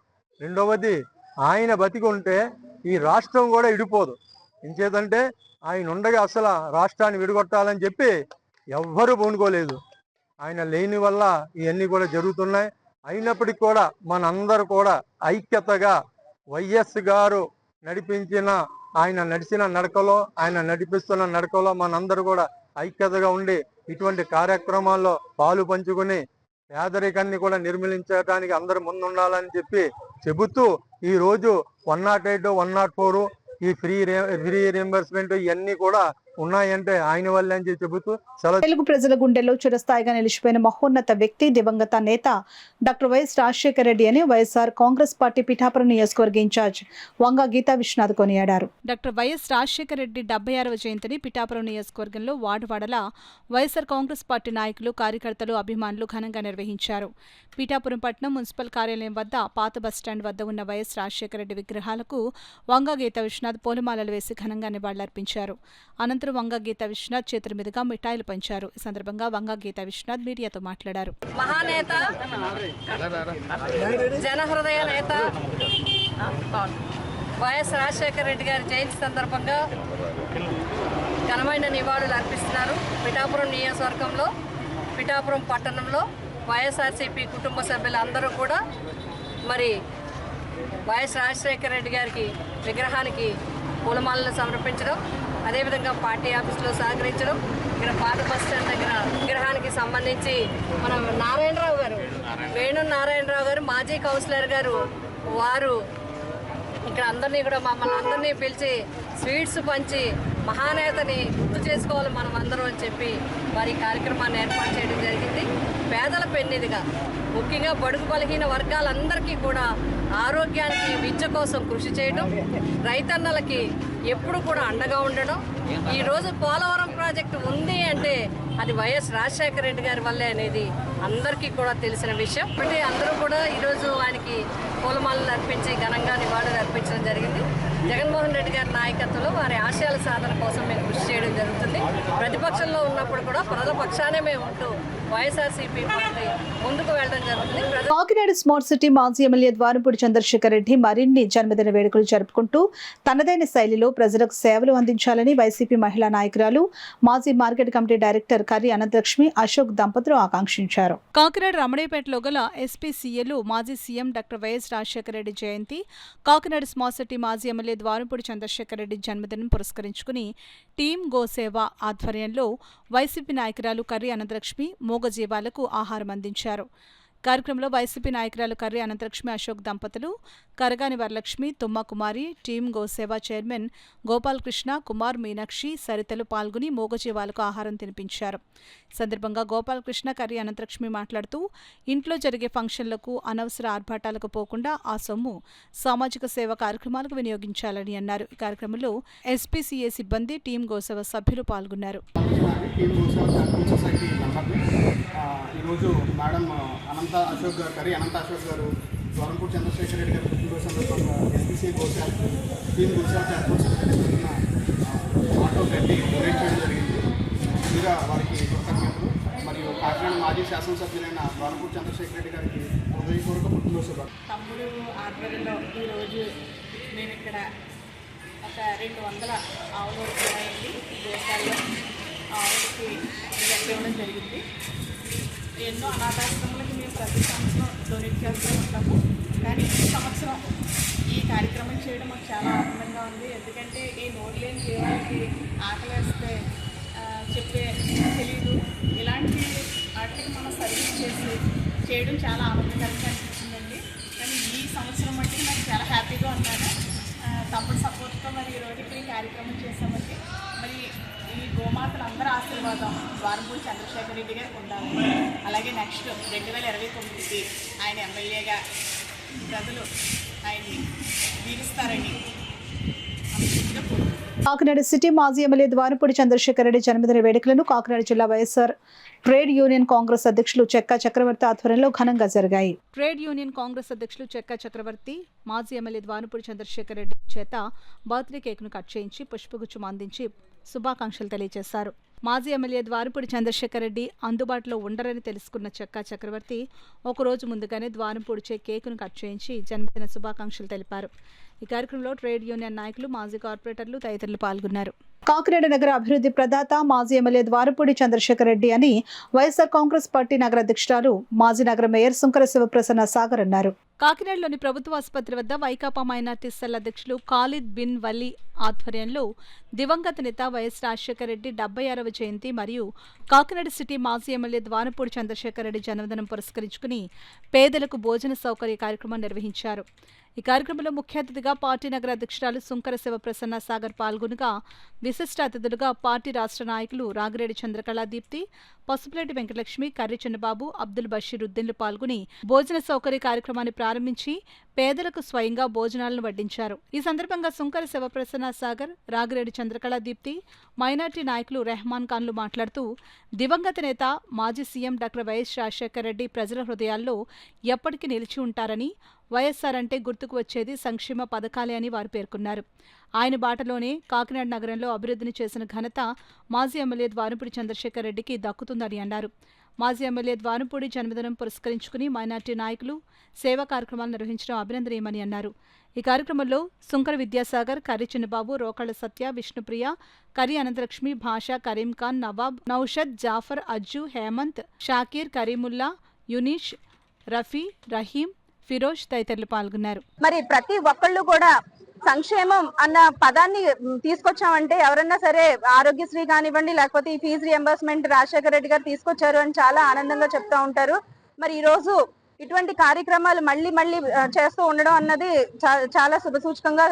రెండవది ఆయన బతికి ఉంటే ఈ రాష్ట్రం కూడా ఇడిపోదు. ఇంకేదంటే ఆయన ఉండగా అసలు రాష్ట్రాన్ని విడగొట్టాలని చెప్పి ఎవ్వరూ పూనుకోలేదు. ఆయన లేని వల్ల ఇవన్నీ కూడా జరుగుతున్నాయి. అయినప్పటికీ కూడా మనందరూ కూడా ఐక్యతగా వైఎస్ గారు ఆయన నడిచిన నడకలో, ఆయన నడిపిస్తున్న నడకలో మనందరూ కూడా ఐక్యతగా ఉండి ఇటువంటి కార్యక్రమాల్లో పాలు పంచుకుని పేదరికాన్ని కూడా నిర్మూలించడానికి అందరూ ముందుండాలని చెబుతూ ఈ రోజు 108, 104 ఈ ఫ్రీ రీఎంబర్స్మెంట్ ఇవన్నీ కూడా ఉన్నాయంటే ఆయన వల్లే అని చెబుతూ తెలుగు ప్రజల గుండెల్లో చిరస్థాయిగా నిలిచిపోయిన మహోన్నత వ్యక్తి దివంగత నేత డాక్టర్ వైఎస్ రాజశేఖర రెడ్డి అని వైఎస్ఆర్ కాంగ్రెస్ పార్టీ పిఠాపురం నియోజకవర్గ ఇన్ఛార్జ్ వంగ గీతా విశ్వనాథ్ కొనియాడారు. డాక్టర్ వైఎస్ రాజశేఖర రెడ్డి 76వ జయంతిని పిఠాపురం నియోజకవర్గంలో వాడవాడలా వైఎస్ఆర్ కాంగ్రెస్ పార్టీ నాయకులు, కార్యకర్తలు, అభిమానులు ఘనంగా నిర్వహించారు. పిఠాపురం పట్టణం మున్సిపల్ కార్యాలయం వద్ద పాత బస్టాండ్ వద్ద ఉన్న వైఎస్ రాజశేఖర రెడ్డి విగ్రహాలకు వంగ గీతా విశ్వనాథ్ పూలమాలలు వేసి ఘనంగా నివాళులర్పించారు. అనంతరం వంగ గీతా విశ్వనాథ్ చేతుల మీదుగా మిఠాయిలు పంచారు. ఈ సందర్భంగా వంగ గీతా విశ్వనాథ్ మీడియాతో మాట్లాడారు. మహానేత, జనహృదయ నేత వైఎస్ రాజశేఖర రెడ్డి గారి జయంతి సందర్భంగా ఘనమైన నివాళులు అర్పిస్తున్నారు. పిఠాపురం నియోజకవర్గంలో, పిఠాపురం పట్టణంలో వైఎస్ఆర్సీపీ కుటుంబ సభ్యులందరూ కూడా మరి వైఎస్ రాజశేఖర రెడ్డి గారికి విగ్రహానికి పూలమాలను సమర్పించడం, అదేవిధంగా పార్టీ ఆఫీసులో సహకరించడం, ఇక్కడ పాత బస్ స్టాండ్ దగ్గర విగ్రహానికి సంబంధించి మన నారాయణరావు గారు, వేణు నారాయణరావు గారు, మాజీ కౌన్సిలర్ గారు, వారు ఇక్కడ అందరినీ కూడా మమ్మల్ని అందరినీ పిలిచి స్వీట్స్ పంచి మహానేతని గుర్తు చేసుకోవాలి మనం అందరం అని చెప్పి వారి కార్యక్రమాన్ని ఏర్పాటు చేయడం జరిగింది. పేదల పెన్నిదిగా ముఖ్యంగా బడుగు బలహీన వర్గాలందరికీ కూడా ఆరోగ్యానికి, విద్య కోసం కృషి చేయడం, రైతన్నలకి ఎప్పుడు కూడా అండగా ఉండడం. ఈరోజు పోలవరం ప్రాజెక్టు ఉంది అంటే అది వైఎస్ రాజశేఖర రెడ్డి గారి వల్లే అనేది అందరికీ కూడా తెలిసిన విషయం. అంటే అందరూ కూడా ఈరోజు ఆయనకి పూలమాలలు అర్పించి ఘనంగా నివాళులు అర్పించడం జరిగింది. జగన్మోహన్ రెడ్డి గారి నాయకత్వంలో వారి ఆశయాల సాధన కోసం మేము కృషి చేయడం జరుగుతుంది. ప్రతిపక్షంలో ఉన్నప్పుడు కూడా ప్రజల పక్షానే మేము ఉంటూ వైఎస్ఆర్సీపీ పార్టీ ముందుకు వెళ్ళడం జరుగుతుంది. కాకినాడ స్మార్ట్ సిటీ మాజీ ఎమ్మెల్యే ద్వారంపూడి చంద్రశేఖర్ రెడ్డి మరిన్ని జన్మదిన వేడుకలు జరుపుకుంటూ తనదైన శైలిలో ప్రజలకు సేవలు అందించాలని వైసీపీ మహిళా నాయకురాలు, మాజీ market committee director Karri Anantalakshmi, Ashok దంపతులు ఆకాంక్షించారు. కాకినాడ రమణయ్యపేటలో గల ఎస్పీసీఎలు మాజీ CM doctor YS Rajasekhara Reddy జయంతి, కాకినాడ స్మార్ట్ సిటీ మాజీ ఎమ్మెల్యే ద్వారంపూడి చంద్రశేఖర్ రెడ్డి జన్మదినం పురస్కరించుకుని టీం గోసేవ ఆధ్వర్యంలో వైసీపీ నాయకురాలు కర్రి అనంతలక్ష్మి మూగజీవాలకు ఆహారం అందించారు. కార్యక్రమంలో వైసీపీ నాయకురాలు కర్రి అనంతలక్ష్మి, అశోక్ దంపతులు, కరగాని వరలక్ష్మి, తుమ్మ కుమారి, టీం గోసేవ చైర్మన్ గోపాలకృష్ణ, కుమార్, మీనాక్షి, సరితలు పాల్గొని మూగజీవాలకు ఆహారం తినిపించారు. సందర్భంగా గోపాలకృష్ణ, కర్రి అనంతలక్ష్మి మాట్లాడుతూ ఇంట్లో జరిగే ఫంక్షన్లకు, అనవసర ఆర్భాటాలకు పోకుండా ఆ సొమ్ము సామాజిక సేవ కార్యక్రమాలకు వినియోగించాలని అన్నారు. ఈ కార్యక్రమంలో ఎస్పీసీఏ సిబ్బంది, టీం గోసేవ సభ్యులు పాల్గొన్నారు. ఈరోజు మేడం అనంత అశోక్ గారు, కర్రి అనంత అశోక్ గారు, ద్వారంపూడి చంద్రశేఖర రెడ్డి గారు పుట్టినరోజు సందర్భంగా ఎస్పీసీ గోసేవ టీం గోసేవ చైర్మన్ ఆటో కట్టి డొనేట్ చేయడం జరిగింది. ముందుగా వారికి కృతజ్ఞతలు. మరియు కాకినాడ మాజీ శాసనసభ్యులైన ద్వారంపూడి చంద్రశేఖర రెడ్డి గారికి హృదయపూర్వక పుట్టినరోజు తమ్ముడు ఆధ్వర్యంలో ఈరోజు మేము ఇక్కడ ఒక 200 ఆవులు ఉన్నాయండి. గోశాలలో ఆవులకి ఇవ్వడం జరిగింది. ఎన్నో అనాథాశ్రమాలకి మేము ప్రతి సంవత్సరం డొనేట్ చేస్తూ ఉంటాము. కానీ ఈ సంవత్సరం ఈ కార్యక్రమం చేయడం మాకు చాలా ఆనందంగా ఉంది. ఎందుకంటే ఈ నోరులేని జీవాలకి ఆకలి వేస్తే చెప్పే తెలియదు. ఇలాంటి వాటికి మనం సర్వీస్ చేయడం చాలా ఆనందకరంగా అనిపించిందండి. కానీ ఈ సంవత్సరం బట్టి నాకు చాలా హ్యాపీగా ఉన్నాను. తమ్ముడు సపోర్ట్తో మరి ఈరోజు ఈ కార్యక్రమం చేసామండి. మరి ఈ గోమాతలు అందరూ ఆశీర్వాదం ద్వారంపూడి చంద్రశేఖర రెడ్డి గారికి ఉండాలి. అలాగే నెక్స్ట్ 2029కి ఆయన ఎమ్మెల్యేగా ప్రజలు ఆయన్ని దీవిస్తారని కాకినాడ సిటీ మాజీ ఎమ్మెల్యే ద్వారంపూడి చంద్రశేఖర్ రెడ్డి జన్మదిన వేడుకలను కాకినాడ జిల్లా వైఎస్ఆర్ ట్రేడ్ యూనియన్ కాంగ్రెస్ అధ్యక్షులు చెక్కా చక్రవర్తి ఆధ్వర్యంలో ఘనంగా జరిగాయి. ట్రేడ్ యూనియన్ కాంగ్రెస్ అధ్యక్షులు చెక్కా చక్రవర్తి మాజీ ఎమ్మెల్యే ద్వారంపూడి చంద్రశేఖర్ రెడ్డి చేత బర్త్డే కేక్ను కట్ చేయించి పుష్పగుచ్చం అందించి శుభాకాంక్షలు తెలియజేశారు. మాజీ ఎమ్మెల్యే ద్వారంపూడి చంద్రశేఖర్ రెడ్డి అందుబాటులో ఉండరని తెలుసుకున్న చెక్కా చక్రవర్తి ఒకరోజు ముందుగానే ద్వారంపూడిచే కేకును కట్ చేయించి జన్మదిన శుభాకాంక్షలు తెలిపారు. ఈ కార్యక్రమంలో ట్రేడ్ యూనియన్ నాయకులు, మాజీ కార్పొరేటర్లు తదితరులు పాల్గొన్నారు. కాకినాడ నగర అభివృద్ధి ప్రదాత మాజీ ఎమ్మెల్యే ద్వారపూడి చంద్రశేఖర్ రెడ్డి అని వైఎస్ఆర్ కాంగ్రెస్ పార్టీ నగర అధ్యక్షురాలు మాజీ నగర మేయర్ సుంకర శివప్రసన్న సాగర్ అన్నారు. కాకినాడలోని ప్రభుత్వ ఆసుపత్రి వద్ద వైకాపా మైనార్టీ సెల్ అధ్యక్షులు ఖాలిద్ బిన్ వలీ ఆధ్వర్యంలో దివంగత నేత వైఎస్ రాజశేఖర రెడ్డి 76వ జయంతి మరియు కాకినాడ సిటీ మాజీ ఎమ్మెల్యే ద్వారపూడి చంద్రశేఖర్ రెడ్డి జన్మదినం పురస్కరించుకుని పేదలకు భోజన సౌకర్య కార్యక్రమం నిర్వహించారు. ఈ కార్యక్రమంలో ముఖ్య అతిథిగా పార్టీ నగర అధ్యక్షురాలు సుంకర శివప్రసన్న సాగర్ పాల్గొనగా విశిష్ట అతిథులుగా పార్టీ రాష్ట్ర నాయకులు రాగిరెడ్డి చంద్రకళా దీప్తి, పసుపులేటి వెంకటలక్ష్మి, కర్రి చిన్నబాబు, అబ్దుల్ బషీరుద్దీన్లు పాల్గొని భోజన సౌకర్య కార్యక్రమాన్ని ప్రారంభించి పేదలకు స్వయంగా భోజనాలను వడ్డించారు. ఈ సందర్భంగా సుంకర శివప్రసన్న సాగర్, రాగిరెడ్డి చంద్రకళా దీప్తి, మైనార్టీ నాయకులు రెహమాన్ ఖాన్లు మాట్లాడుతూ దివంగత నేత మాజీ CM doctor YS Rajasekhara Reddy ప్రజల హృదయాల్లో ఎప్పటికీ నిలిచి ఉంటారని, వైఎస్ఆర్ అంటే గుర్తుకు వచ్చేది సంక్షేమ పథకాలే అని వారు పేర్కొన్నారు. ఆయన బాటలోనే కాకినాడ నగరంలో అభివృద్ధిని చేసిన ఘనత మాజీ ఎమ్మెల్యే ద్వారపూడి చంద్రశేఖర్ రెడ్డికి దక్కుతుందని అన్నారు. మాజీ ఎమ్మెల్యే ద్వారపూడి జన్మదినం పురస్కరించుకుని మైనార్టీ నాయకులు సేవా కార్యక్రమాలు నిర్వహించడం అభినందనీయమని అన్నారు. ఈ కార్యక్రమంలో సుంకర విద్యాసాగర్, కర్రి చిన్నబాబు, రోకళ్ల సత్య, విష్ణుప్రియ, కర్రి అనంతలక్ష్మి, భాషా, కరీం ఖాన్, నవాబ్, నౌషద్, జాఫర్, అజ్జు, హేమంత్, షాకీర్, కరీముల్లా, యునీష్, రఫీ, రహీం, ఫిరోజ్ తదితరులు పాల్గొన్నారు. మరి ప్రతి ఒక్కళ్ళు కూడా సంక్షేమం అన్న పదాన్ని తీసుకొచ్చామంటే ఎవరన్నా సరే ఆరోగ్యశ్రీ కానివ్వండి, లేకపోతే ఈ ఫీజు రియంబర్స్మెంట్ రాజశేఖర రెడ్డి గారు తీసుకొచ్చారు అని చాలా ఆనందంగా చెప్తా ఉంటారు. మరి ఈ రోజు ఇటువంటి కార్యక్రమాలు మళ్ళీ చేస్తూ ఉండడం అన్నది చాలా శుభసూచకంగా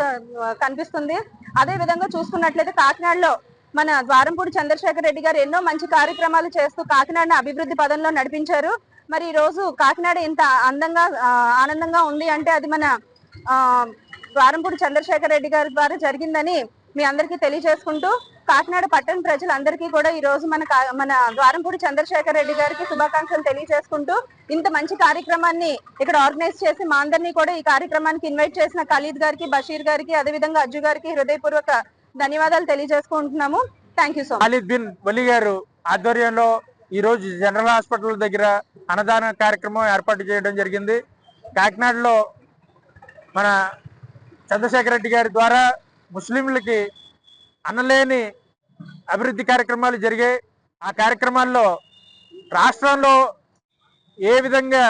కనిపిస్తుంది. అదే విధంగా చూసుకున్నట్లయితే కాకినాడలో మన ద్వారంపూడి చంద్రశేఖర్ రెడ్డి గారు ఎన్నో మంచి కార్యక్రమాలు చేస్తూ కాకినాడని అభివృద్ధి పదంలో నడిపించారు. మరి ఈ రోజు కాకినాడ ఇంత అందంగా ఆనందంగా ఉంది అంటే అది మన ద్వారంపూడి చంద్రశేఖర్ రెడ్డి గారి ద్వారా జరిగిందని మీ అందరికీ తెలియజేసుకుంటూ కాకినాడ పట్టణ ప్రజలందరికీ కూడా ఈ రోజు మన ద్వారంపూడి చంద్రశేఖర్ రెడ్డి గారికి శుభాకాంక్షలు తెలియజేసుకుంటూ ఇంత మంచి కార్యక్రమాన్ని ఇక్కడ ఆర్గనైజ్ చేసి మా అందరినీ కూడా ఈ కార్యక్రమానికి ఇన్వైట్ చేసిన ఖలీద్ గారికి, బషీర్ గారికి, అదేవిధంగా అజ్జు గారికి హృదయపూర్వక ధన్యవాదాలు తెలియజేసుకుంటున్నాము. Thank you so much. Khalid bin Wali గారు ఆధ్వర్యంలో ఈ రోజు జనరల్ హాస్పిటల్ దగ్గర అన్నదాన కార్యక్రమం ఏర్పాటు చేయడం జరిగింది. కాకినాడలో మన చంద్రశేఖర్ రెడ్డి గారి ద్వారా ముస్లింలకి అన్నలేని అభివృద్ధి కార్యక్రమాలు జరిగాయి. ఆ కార్యక్రమాల్లో రాష్ట్రంలో ఏ విధంగా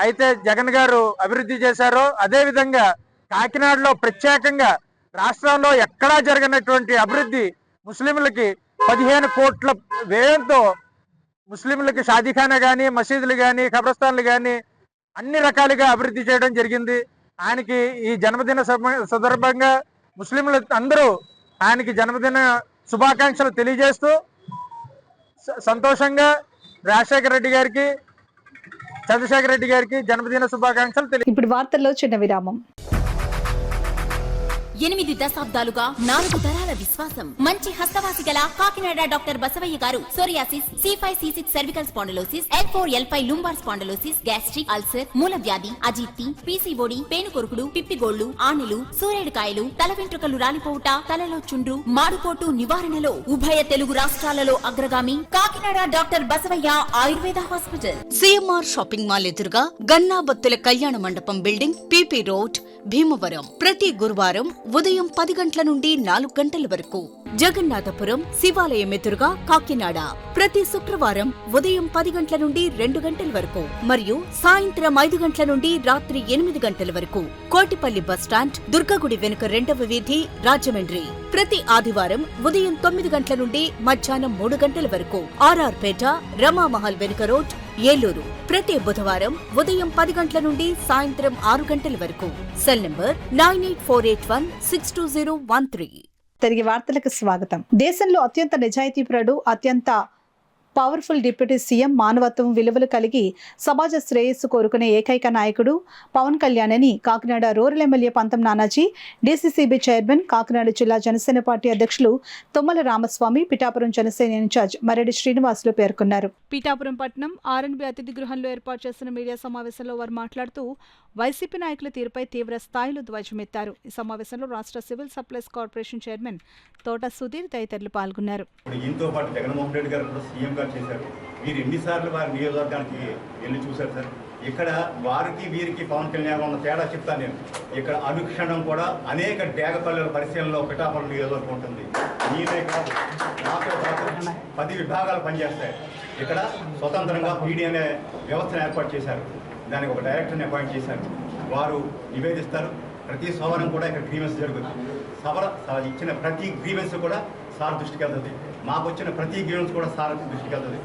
అయితే జగన్ గారు అభివృద్ధి చేశారో అదేవిధంగా కాకినాడలో ప్రత్యేకంగా రాష్ట్రంలో ఎక్కడా జరగనటువంటి అభివృద్ధి ముస్లింలకి 15 కోట్ల వ్యయంతో ముస్లింలకి షాదీఖానా కానీ, మసీదులు కానీ, ఖబరస్థాన్లు కానీ అన్ని రకాలుగా అభివృద్ధి చేయడం జరిగింది. ఆయనకి ఈ జన్మదిన సందర్భంగా ముస్లింలు అందరూ ఆయనకి జన్మదిన శుభాకాంక్షలు తెలియజేస్తూ సంతోషంగా రాజశేఖర రెడ్డి గారికి, చంద్రశేఖర రెడ్డి గారికి జన్మదిన శుభాకాంక్షలు. ఇప్పుడు వార్తల్లో చిన్న విరామం. 8 దశాబ్దాలుగా 4 తరాల విశ్వాసం. మంచి హస్తవాసి గల కాకినాడ డాక్టర్ బసవయ్య గారు psoriasis, C5, C6 cervical spondylosis, L4, L5 lumbar spondylosis, gastric ulcer, మూల వ్యాధి, అజీర్తి, PCOD, పేనుకొరుకుడు, పిప్పిగోళ్లు, ఆనెలు, సూరేడుకాయలు, తల వెంట్రుకలు రాలిపోవుట, తలలో చుండ్రు, మాడుకోటు నివారణలో ఉభయ తెలుగు రాష్ట్రాలలో అగ్రగామి Kakinada doctor Basavaiah Ayurveda hospital. CMR shopping mall ఎదురుగా గన్నాబత్తుల కళ్యాణ మండపం బిల్డింగ్, PP రోడ్, భీమవరం. ప్రతి గురువారం ఉదయం 10 గంటల నుండి 4 గంటల వరకు. జగన్నాథపురం శివాలయం ఎదురుగా కాకినాడ ప్రతి శుక్రవారం ఉదయం 10 గంటల నుండి 2 గంటల వరకు మరియు సాయంత్రం 5 గంటల నుండి రాత్రి 8 గంటల వరకు. కోటిపల్లి బస్టాండ్, దుర్గగుడి వెనుక 2వ వీధి, రాజమండ్రి. ప్రతి ఆదివారం ఉదయం 9 గంటల నుండి మధ్యాహ్నం 3 గంటల వరకు. RR పేట, రమామహల్ వెనుక రోడ్, ఏలూరు. ప్రతి బుధవారం ఉదయం 10 గంటల నుండి సాయంత్రం 6 గంటల వరకు. Cell number 9848162013. తిరిగి వార్తలకు స్వాగతం. దేశంలో అత్యంత నిజాయితీపరుడు, అత్యంత పవర్ఫుల్ డిప్యూటీ సీఎం, మానవత్వం విలువలు కలిగి సమాజ శ్రేయస్సు కోరుకునే ఏకైక నాయకుడు పవన్ కళ్యాణ్ అని కాకినాడ రూరల్ ఎమ్మెల్యే పంతం నానాజీ, డీసీసీబీ చైర్మన్, కాకినాడ జిల్లా జనసేన పార్టీ అధ్యక్షులు తుమ్మల రామస్వామి, పిఠాపురం జనసేన ఇన్ఛార్జ్ మరెడ్డి శ్రీనివాసులు పేర్కొన్నారు. పిఠాపురం పట్టణం R&B అతిథి గృహంలో ఏర్పాటు చేసిన మీడియా సమావేశంలో వారు మాట్లాడుతూ వైసీపీ నాయకుల తీరుపై తీవ్ర స్థాయిలో ధ్వజమెత్తారు. ఈ సమావేశంలో రాష్ట్ర సివిల్ సప్లైస్ కార్పొరేషన్ చైర్మన్ తోట సుధీర్ తదితరులు పాల్గొన్నారు. దీంతో పాటు జగన్మోహన్ రెడ్డి గారు సీఎం గారు చేశారు. మీరు ఎన్నిసార్లు వారి నియోజకవర్గానికి వెళ్ళి చూశారు సార్? ఇక్కడ వారికి వీరికి పవన్ కళ్యాణ్ ఉన్న తేడా చెప్తాను నేను. ఇక్కడ అనుక్షణం కూడా అనేక డేగపల్లెల పరిశీలనలో పిఠాపురం నియోజకవర్గం ఉంటుంది. నేనే కాదు, నాతో పాటు 10 విభాగాలు పనిచేస్తాయి. ఇక్కడ స్వతంత్రంగా పీడీ అనే వ్యవస్థను ఏర్పాటు చేశారు. దానికి ఒక డైరెక్టర్ని అపాయింట్ చేశారు. వారు నివేదిస్తారు. ప్రతి సోమవారం కూడా ఇక్కడ గ్రీవెన్స్ జరుగుతుంది. ఇచ్చిన ప్రతి గ్రీవెన్స్ కూడా సార్ దృష్టికి వెళ్తుంది. మాకు వచ్చిన ప్రతి గ్రీవెన్స్ కూడా సార్ దృష్టికి వెళ్తుంది.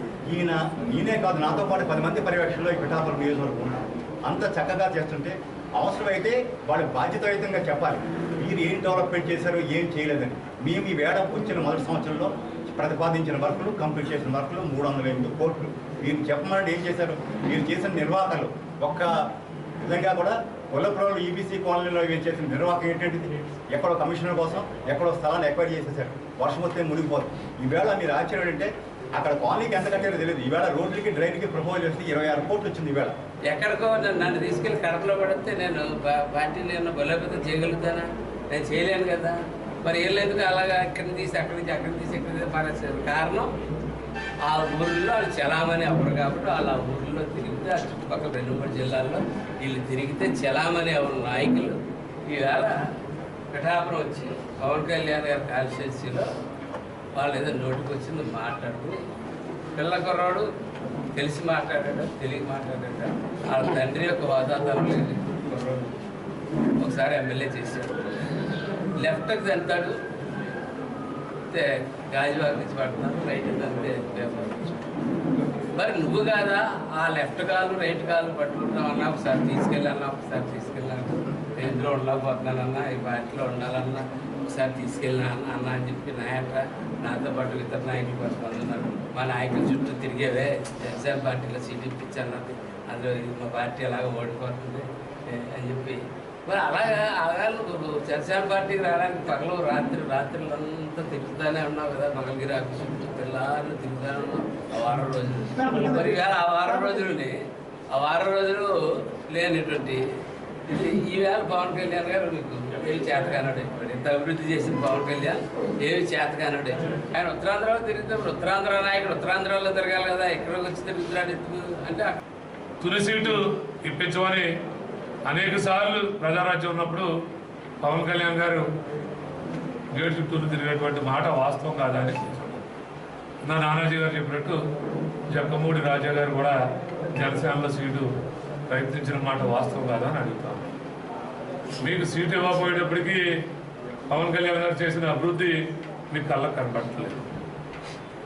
నేనే కాదు, నాతో పాటు 10 మంది పర్యవేక్షణలో ఈ పిఠాపురం నియోజకవర్గం ఉన్నారు. అంత చక్కగా చేస్తుంటే అవసరమైతే వాళ్ళు బాధ్యతాయుతంగా చెప్పాలి, మీరు ఏం డెవలప్మెంట్ చేశారు, ఏం చేయలేదని. మేము ఈ వేడ వచ్చిన మొదటి సంవత్సరంలో ప్రతిపాదించిన వర్కులు, కంప్లీట్ చేసిన వర్కులు 308 కోట్లు. మీరు చెప్పమని ఏం చేశారు? మీరు చేసిన నిర్వాహకులు ఒక్క విధంగా కూడా కొల్లపురంలో ఈబీసీ కాలనీలో చేసిన నిర్వాహకం ఏంటంటే ఎక్కడో కమిషనర్ కోసం ఎక్కడో స్థలాన్ని ఎక్వైర్ చేసేసారు. వర్షం వస్తే మునిగిపోదు. ఈవేళ మీరు ఆశ్చర్యం అంటే అక్కడ కాలనీకి ఎంత కట్టారో తెలియదు. ఈవేళ రోడ్లకి డ్రైన్కి ప్రపోజ్ చేస్తే 26 కోట్లు వచ్చింది. ఈవేళ ఎక్కడికో నన్ను తీసుకెళ్ళి కడపలో పడితే నేను పార్టీ నేను బలోపేతం చేయగలుగుతానా? నేను చేయలేను కదా. మరి వెళ్ళేందుకు అలాగా ఇక్కడిని తీసి అక్కడి నుంచి ఇక్కడ పారేసారు. కారణం ఆ ఊళ్ళో వాళ్ళు చలామణి అవ్వరు కాబట్టి వాళ్ళు ఆ ఊళ్ళో తిరిగితే ఆ చుట్టుపక్కల 2-3 జిల్లాల్లో వీళ్ళు తిరిగితే చలామణి అవ్వరు నాయకులు ఈవేళ పిఠాపురం వచ్చి పవన్ కళ్యాణ్ గారి కాన్స్టిట్యున్సీలో వాళ్ళు ఏదో నోటికి వచ్చింది మాట్లాడుతూ పిల్ల కుర్రాడు తెలిసి మాట్లాడాడు, తెలియక మాట్లాడాడు. వాళ్ళ తండ్రి యొక్క వాతావరణం లేదు. కుర్రాడు ఒకసారి ఎమ్మెల్యే చేశాడు. లెఫ్ట్కి తింటాడు, గాజువాక నుంచి పడుతున్నాడు, రైట్ తంతే పేపర్. మరి నువ్వు కాదా ఆ లెఫ్ట్ కాలు రైట్ కాలు పట్టుకుంటామన్నా, ఒకసారి తీసుకెళ్ళాలన్నా, ఒకసారి తీసుకెళ్ళాను, ఇందులో ఉండకపోతున్నానన్నా, ఈ పార్టీలో ఉండాలన్నా, ఒకసారి తీసుకెళ్ళినా అన్న అని చెప్పి నాతో పాటు ఇతర నాయకులు కొంతమంది ఉన్నారు. మా నాయకుల చుట్టూ తిరిగేవే జనసేన పార్టీలో సీట్ ఇప్పించన్నది, అందులో మా పార్టీ అలాగ ఓడిపోతుంది అని చెప్పి. మరి అలాగా నువ్వు జనసేన పార్టీకి రావడానికి పగలు రాత్రులంతా తిరుగుతూనే ఉన్నావు కదా. మంగళగిరి ఆఫీసు పిల్లలు తిరుగుతూనే ఉన్నావు ఆ వారం రోజులు. మరి ఆ వారం రోజులు లేనటువంటి ఈవేళ పవన్ కళ్యాణ్ గారు నీకు ఏమి చేతకానాడు అయిపోయాడు. ఇంత అభివృద్ధి చేసిన పవన్ కళ్యాణ్ ఏమి చేతకానాడు. ఆయన ఉత్తరాంధ్రలో తిరుగుతాడు. ఉత్తరాంధ్ర నాయకుడు ఉత్తరాంధ్రలో తిరగాలి కదా, ఎక్కడికి వచ్చి తిరుగుతున్నాడు ఎందుకు అంటే తుని సీటు ఇప్పించమని అనేక సార్లు ప్రజారాజ్యం ఉన్నప్పుడు పవన్ కళ్యాణ్ గారు గేట్ చుట్టూరు తిరిగేటువంటి మాట వాస్తవం కాదని నా నానాజీ గారు చెప్పినట్టు జక్కమూడి రాజా గారు కూడా జనసేనలో సీటు ప్రయత్నించిన మాట వాస్తవం కాదని అడుగుతాను. మీకు సీటు ఇవ్వకపోయేటప్పటికీ పవన్ కళ్యాణ్ గారు చేసిన అభివృద్ధి మీకు కళ్ళకు కనపడట్లేదు.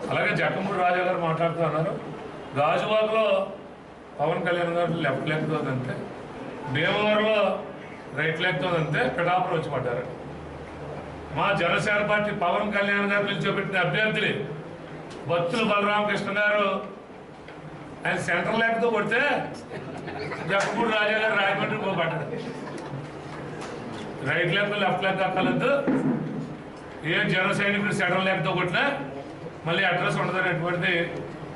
అలాగే జక్కమూడి రాజా గారు మాట్లాడుతూ ఉన్నారు, గాజువాకలో పవన్ కళ్యాణ్ గారు లెఫ్ట్ లెగ్తోందంటే, భీమవరంలో రైట్ లెగ్తోందంటే పిఠాపురం వచ్చి పడ్డారు. మా జనసేన పార్టీ పవన్ కళ్యాణ్ గారు నిల్చోబెట్టిన అభ్యర్థులు బత్తుల బలరామకృష్ణ గారు ఆయన సెంటర్ లెగ్తో కొడితే జక్కమూడి రాజా గారు రాయమండ్రి పోబడ్డారు. రైట్ లెగ్ లెఫ్ట్ లెగ్ అక్కలేదు. ఏ జన సైనికుడు సెంటర్ లెగ్తో కొట్టినా మళ్ళీ అడ్రస్ ఉండదనేటువంటిది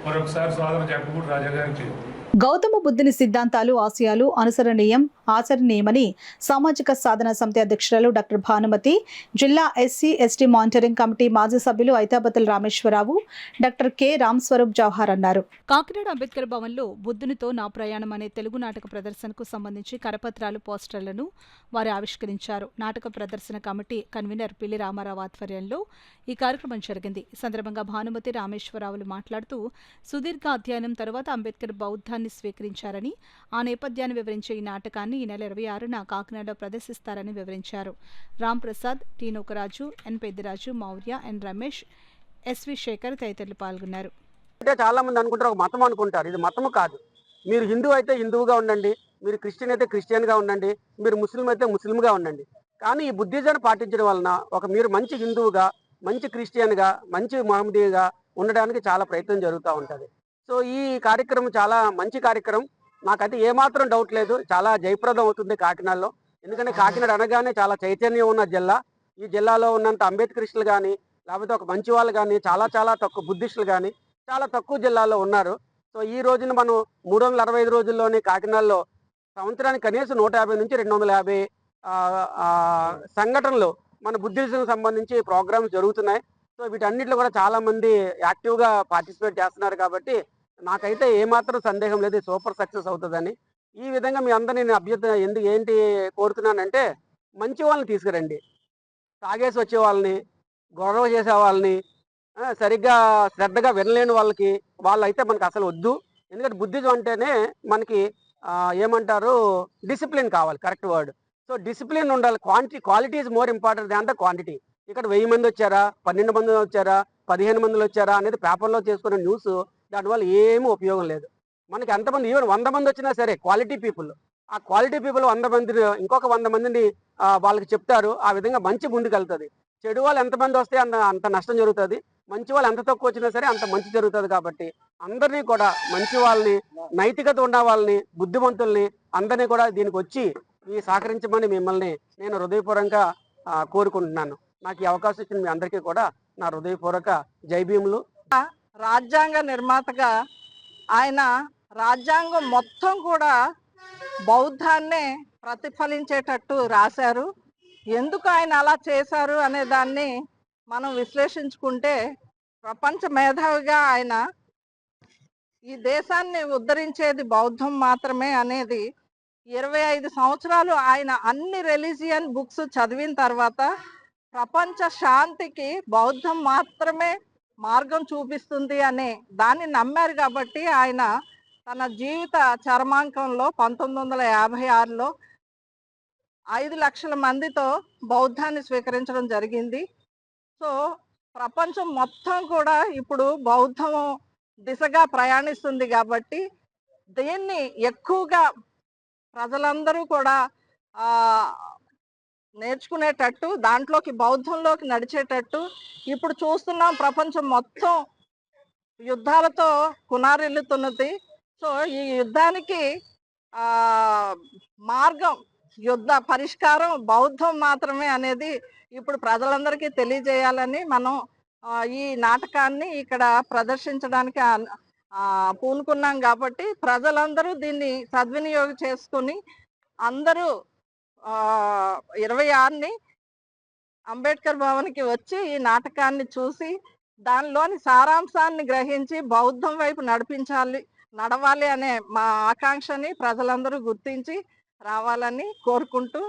మరొకసారి సోదరు జక్కమూడి రాజా గారికి. గౌతమ బుద్ధుని సిద్ధాంతాలు, ఆశయాలు అనుసరణీయం, ఆచరణీయమని సామాజిక సాధన సమితి అధ్యక్షురాలు డాక్టర్ భానుమతి, జిల్లా ఎస్సీ ఎస్టీ మానిటరింగ్ కమిటీ మాజీ సభ్యులు ఐతాబతుల రామేశ్వరరావు, డాక్టర్ కె రామ్స్వరూప్ జవహర్ అన్నారు. కాకినాడ అంబేద్కర్ భవన్లో బుద్ధునితో నా ప్రయాణం అనే తెలుగు నాటక ప్రదర్శనకు సంబంధించి కరపత్రాలు, పోస్టర్లను వారు ఆవిష్కరించారు. నాటక ప్రదర్శన కమిటీ కన్వీనర్ పిల్లి రామారావు ఆధ్వర్యంలో ఈ కార్యక్రమం జరిగింది. ఈ సందర్భంగా భానుమతి, రామేశ్వరరావులు మాట్లాడుతూ సుదీర్ఘ అధ్యయనం తరువాత అంబేద్కర్ బౌద్ధాన్ని స్వీకరించారని, ఆ నేపథ్యాన్ని వివరించే ఈ నాటకాన్ని ఈ నెల 26న కాకినాడలో ప్రదర్శిస్తారని వివరించారు. రామ్ ప్రసాద్, టి నూకరాజు, ఎన్ పెద్దిరాజు, మౌర్య, ఎన్ రమేష్, ఎస్వి శేఖర్ తదితరులు పాల్గొన్నారు. అంటే చాలా మంది అనుకుంటారు ఒక మతం అనుకుంటారు. ఇది మతము కాదు. మీరు హిందూ అయితే హిందువుగా ఉండండి, మీరు క్రిస్టియన్ అయితే క్రిస్టియన్గా ఉండండి, మీరు ముస్లిం అయితే ముస్లింగా ఉండండి. కానీ ఈ బుద్ధిజాన్ని పాటించడం వలన మీరు మంచి హిందువుగా, మంచి క్రిస్టియన్గా, మంచి మహమ్మదీగా ఉండడానికి చాలా ప్రయత్నం జరుగుతూ ఉంటుంది. సో ఈ కార్యక్రమం చాలా మంచి కార్యక్రమం. నాకైతే ఏమాత్రం డౌట్ లేదు, చాలా జయప్రదం అవుతుంది కాకినాడలో. ఎందుకంటే కాకినాడ అనగానే చాలా చైతన్యం ఉన్న జిల్లా. ఈ జిల్లాలో ఉన్నంత అంబేద్కరిస్టులు కానీ, లేకపోతే ఒక మంచి వాళ్ళు కానీ, చాలా తక్కువ బుద్ధిస్టులు కానీ చాలా తక్కువ జిల్లాలో ఉన్నారు. సో ఈ రోజున మనం 365 రోజుల్లోనే కాకినాడలో సంవత్సరానికి కనీసం 150 నుంచి 250 సంఘటనలు మన బుద్ధిజం సంబంధించి ప్రోగ్రామ్స్ జరుగుతున్నాయి. సో వీటన్నిటిలో కూడా చాలా మంది యాక్టివ్గా పార్టిసిపేట్ చేస్తున్నారు. కాబట్టి నాకైతే ఏమాత్రం సందేహం లేదు సూపర్ సక్సెస్ అవుతుందని. ఈ విధంగా మీ అందరినీ నేను ఏంటి కోరుతున్నానంటే మంచి వాళ్ళని తీసుకురండి. తాగేసి వచ్చే వాళ్ళని, గొడవ చేసే వాళ్ళని, సరిగ్గా శ్రద్ధగా వినలేని వాళ్ళైతే మనకు అసలు వద్దు. ఎందుకంటే బుద్ధిజం అంటేనే మనకి ఏమంటారు, డిసిప్లిన్ కావాలి, కరెక్ట్ వర్డ్. సో డిసిప్లిన్ ఉండాలి. Quality is more important than the quantity. ఇక్కడ 1000 మంది వచ్చారా, 12 మంది వచ్చారా, 15 మంది వచ్చారా అనేది పేపర్లో చేసుకునే న్యూస్, దానివల్ల ఏమీ ఉపయోగం లేదు. మనకి ఎంతమంది, ఈవెన్ 100 మంది వచ్చినా సరే క్వాలిటీ పీపుల్, ఆ క్వాలిటీ పీపుల్ 100 మందిని ఇంకొక 100 మందిని వాళ్ళకి చెప్తారు. ఆ విధంగా మంచి ముందుకు వెళ్తుంది. చెడు వాళ్ళు ఎంతమంది వస్తే అంత నష్టం జరుగుతుంది. మంచి వాళ్ళు ఎంత తక్కువ వచ్చినా సరే అంత మంచి జరుగుతుంది. కాబట్టి అందరినీ కూడా, మంచి వాళ్ళని, నైతికత ఉన్న వాళ్ళని, బుద్ధిమంతుల్ని అందరినీ కూడా దీనికి వచ్చి సహకరించమని మిమ్మల్ని నేను హృదయపూర్వకంగా కోరుకుంటున్నాను. నాకు ఈ అవకాశం ఇచ్చిన మీ అందరికీ కూడా నా హృదయపూర్వక జై భీములు. రాజ్యాంగ నిర్మాతగా ఆయన రాజ్యాంగం మొత్తం కూడా బౌద్ధాన్నే ప్రతిఫలించేటట్టు రాశారు. ఎందుకు ఆయన అలా చేశారు అనే దాన్ని మనం విశ్లేషించుకుంటే, ప్రపంచ మేధావిగా ఆయన ఈ దేశాన్ని ఉద్ధరించేది బౌద్ధం మాత్రమే అనేది 25 సంవత్సరాలు ఆయన అన్ని రిలీజియన్ బుక్స్ చదివిన తర్వాత ప్రపంచ శాంతికి బౌద్ధం మాత్రమే మార్గం చూపిస్తుంది అనే దాన్ని నమ్మారు. కాబట్టి ఆయన తన జీవిత చరమాంకంలో 1956లో 5 లక్షల మందితో బౌద్ధాన్ని స్వీకరించడం జరిగింది. సో ప్రపంచం మొత్తం కూడా ఇప్పుడు బౌద్ధం దిశగా ప్రయాణిస్తుంది. కాబట్టి దీన్ని ఎక్కువగా ప్రజలందరూ కూడా నేర్చుకునేటట్టు, దాంట్లోకి బౌద్ధంలోకి నడిచేటట్టు ఇప్పుడు చూస్తున్నాం. ప్రపంచం మొత్తం యుద్ధాలతో కునారిల్లుతున్నది. సో ఈ యుద్ధానికి మార్గం, యుద్ధ పరిష్కారం బౌద్ధం మాత్రమే అనేది ఇప్పుడు ప్రజలందరికీ తెలియజేయాలని మనం ఈ నాటకాన్ని ఇక్కడ ప్రదర్శించడానికి పూనుకున్నాం. కాబట్టి ప్రజలందరూ దీన్ని సద్వినియోగం చేసుకుని అందరూ 26ని అంబేద్కర్ భవన్కి వచ్చి ఈ నాటకాన్ని చూసి దానిలోని సారాంశాన్ని గ్రహించి బౌద్ధం వైపు నడవాలి అనే మా ఆకాంక్షని ప్రజలందరూ గుర్తించి రావాలని కోరుకుంటూ,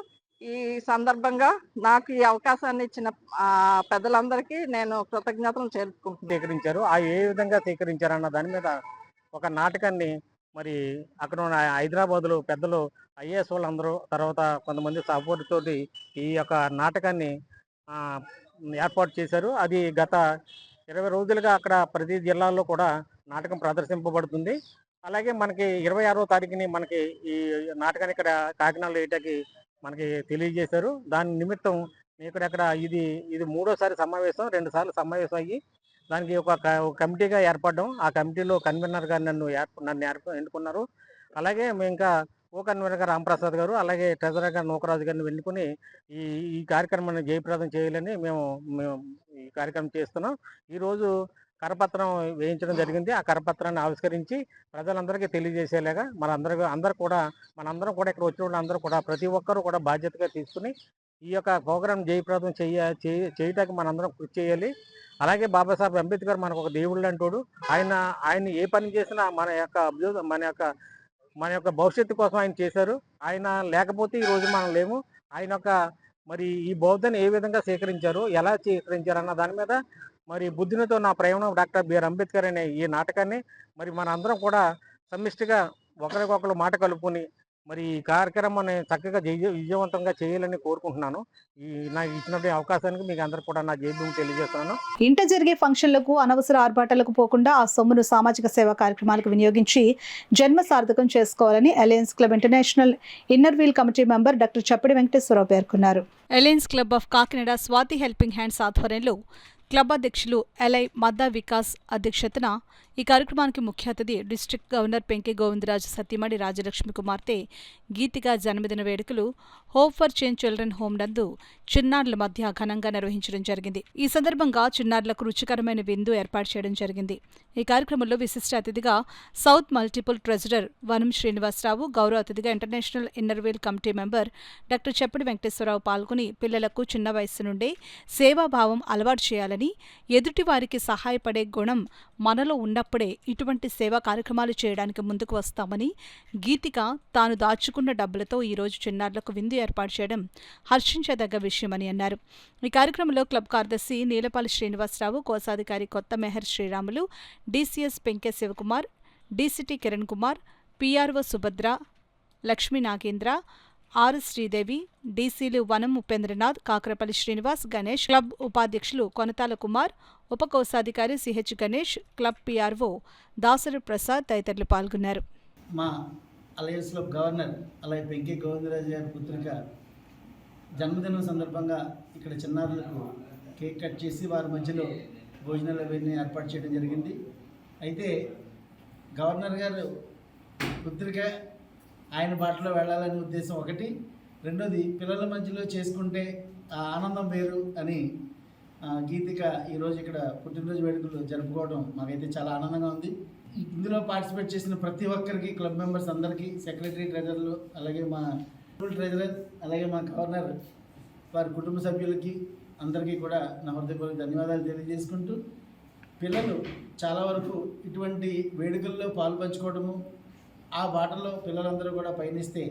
ఈ సందర్భంగా నాకు ఈ అవకాశాన్ని ఇచ్చిన పెద్దలందరికీ నేను కృతజ్ఞతలు చేరుకుంటున్నాను. స్వీకరించారు, ఏ విధంగా స్వీకరించారన్న దాని మీద ఒక నాటకాన్ని మరి అక్కడ ఉన్న హైదరాబాద్లో పెద్దలు ఐఏఎస్ వాళ్ళందరూ, తర్వాత కొంతమంది సపోర్ట్ తోటి ఈ యొక్క నాటకాన్ని ఏర్పాటు చేశారు. అది గత 20 రోజులుగా అక్కడ ప్రతి జిల్లాల్లో కూడా నాటకం ప్రదర్శింపబడుతుంది. అలాగే మనకి 26వ తారీఖుని మనకి ఈ నాటకాన్ని ఇక్కడ కాకినాడలో వేయటానికి మనకి తెలియజేశారు. దాని నిమిత్తం ఇక్కడెక్కడ ఇది 3వ సమావేశం, 2 సార్లు సమావేశం అయ్యి దానికి ఒక కమిటీగా ఏర్పడడం. ఆ కమిటీలో కన్వీనర్గా నన్ను ఎన్నుకున్నారు. అలాగే మేము ఇంకా కన్వీనర్గా రాంప్రసాద్ గారు, అలాగే ట్రెజరర్గా నూకరాజు గారిని ఎన్నుకుని ఈ కార్యక్రమాన్ని జయప్రదం చేయాలని మేము ఈ కార్యక్రమం చేస్తున్నాం. ఈరోజు కరపత్రం వేయించడం జరిగింది. ఆ కరపత్రాన్ని ఆవిష్కరించి ప్రజలందరికీ తెలియజేసేలాగా మనందరం కూడా ఇక్కడ వచ్చిన వాళ్ళందరూ కూడా ప్రతి ఒక్కరూ కూడా బాధ్యతగా తీసుకుని ఈ యొక్క ప్రోగ్రాం జయప్రదం చేయటానికి మనందరం కృషి చేయాలి. అలాగే బాబాసాహెబ్ అంబేద్కర్ మనకు ఒక దేవుళ్ళు అంటాడు. ఆయన ఏ పని చేసినా మన యొక్క భవిష్యత్తు కోసం ఆయన చేశారు. ఆయన లేకపోతే ఈరోజు మనం లేము. ఆయన మరి ఈ బౌద్ధాన్ని ఏ విధంగా స్వీకరించారు, ఎలా స్వీకరించారు అన్న దాని మీద మరి బుద్ధినితో నా ప్రయాణం డాక్టర్ బిఆర్ అంబేద్కర్ అనే ఈ నాటకాన్ని మరి మన అందరం కూడా సమిష్టిగా ఒకరికొకరు మాట కలుపుకొని మరి ఈ కార్యక్రమాన్ని చక్కగా విజయవంతంగా చేయాలని కోరుకుంటున్నాను. నాకు ఇచ్చినటువంటి అవకాశానికి మీకు అందరూ కూడా నా జైభూమి తెలియజేస్తున్నాను. ఇంట జరిగే ఫంక్షన్లకు, అనవసర ఆర్భాటాలకు పోకుండా ఆ సొమ్మును సామాజిక సేవా కార్యక్రమాలకు వినియోగించి జన్మ సార్థకం చేసుకోవాలని alliance club international inner wheel committee member doctor Chappidi Venkateswararao పేర్కొన్నారు. Alliance club of Kakinada Swathi helping hands ఆధ్వర్యంలో క్లబ్ అధ్యక్షులు ఎల్ఐ మద్దా వికాస్ అధ్యక్షతన ఈ కార్యక్రమానికి ముఖ్య అతిథి డిస్ట్రిక్ట్ గవర్నర్ పెంకి గోవిందరాజు సతీమణి రాజలక్ష్మి కుమార్తె గీతిక జన్మదిన వేడుకలు hope for change children home నందు చిన్నారుల మధ్య ఘనంగా నిర్వహించడం జరిగింది. ఈ సందర్భంగా చిన్నారులకు రుచికరమైన విందు ఏర్పాటు చేయడం జరిగింది. ఈ కార్యక్రమంలో విశిష్ట అతిథిగా సౌత్ మల్టిపుల్ ట్రెజరర్ వనం శ్రీనివాసరావు, గౌరవ అతిథిగా international inner wheel committee member doctor Chappidi Venkateswararao పాల్గొని పిల్లలకు చిన్న వయస్సు నుండే సేవాభావం అలవాటు చేయాలని ఉండాలని, ఎదుటివారికి సహాయపడే గుణం మనలో ఉన్నప్పుడే ఇటువంటి సేవా కార్యక్రమాలు చేయడానికి ముందుకు వస్తామని, గీతిక తాను దాచుకున్న డబ్బులతో ఈరోజు చిన్నారులకు విందు ఏర్పాటు చేయడం హర్షించదగ్గ విషయమని అన్నారు. ఈ కార్యక్రమంలో క్లబ్ కార్యదర్శి నీలపాలి శ్రీనివాసరావు, కోశాధికారి Kotha Mehar Sriramulu, DCS Penke Sivakumar, DCT Kiran Kumar, PRO Subhadra, Lakshmi Nagendra, R Sridevi, డీసీలు వనం ఉపేంద్రనాథ్, కాకరపల్లి శ్రీనివాస్, గణేష్, క్లబ్ ఉపాధ్యక్షులు కొనతాల కుమార్, ఉపకోశాధికారి CH Ganesh, club PRO Dasari Prasad తదితరులు పాల్గొన్నారు. మా అలయన్స్ క్లబ్ గవర్నర్ అలాగే పెంకే గోవిందరాజు గారి పుత్రిక జన్మదినం సందర్భంగా ఇక్కడ చిన్నారులకు కేక్ కట్ చేసి వారి మధ్యలో భోజనాలు అవన్నీ ఏర్పాటు చేయడం జరిగింది. అయితే గవర్నర్ గారు పుత్రిక ఆయన బాటలో వెళ్ళాలనే ఉద్దేశం ఒకటి, రెండోది పిల్లల మధ్యలో చేసుకుంటే ఆ ఆనందం వేరు అని గీతిక ఈరోజు ఇక్కడ పుట్టినరోజు వేడుకలు జరుపుకోవడం మాకైతే చాలా ఆనందంగా ఉంది. ఇందులో పార్టిసిపేట్ చేసిన ప్రతి ఒక్కరికి, క్లబ్ మెంబర్స్ అందరికీ, సెక్రటరీ ట్రెజరర్లు, అలాగే మా స్కూల్ ట్రెజరర్, అలాగే మా గవర్నర్ వారి కుటుంబ సభ్యులకి అందరికీ కూడా నా హృదయపూర్వక ధన్యవాదాలు తెలియజేసుకుంటూ, పిల్లలు చాలా వరకు ఇటువంటి వేడుకల్లో పాల్పంచుకోవడము, ఆ బాటలో పిల్లలందరూ కూడా పయనిస్తే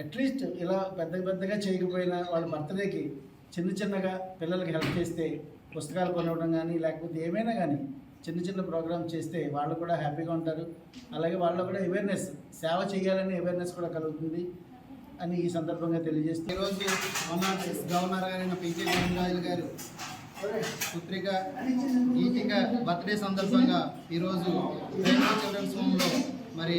అట్లీస్ట్ ఇలా పెద్దగా చేయకపోయినా వాళ్ళ బర్త్డేకి చిన్నగా పిల్లలకి హెల్ప్ చేస్తే, పుస్తకాలు కొనవడం కానీ లేకపోతే ఏమైనా కానీ చిన్న ప్రోగ్రామ్ చేస్తే వాళ్ళు కూడా హ్యాపీగా ఉంటారు. అలాగే వాళ్ళు కూడా అవేర్నెస్, సేవ చేయాలనే అవేర్నెస్ కూడా కలుగుతుంది అని ఈ సందర్భంగా తెలియజేస్తే, ఈరోజు గవర్నర్ గారైన పెంకే గోవిందరాజు గారు పుత్రిక గీతిక బర్త్డే సందర్భంగా ఈరోజు చిల్డ్రన్స్ హోమ్లో మరి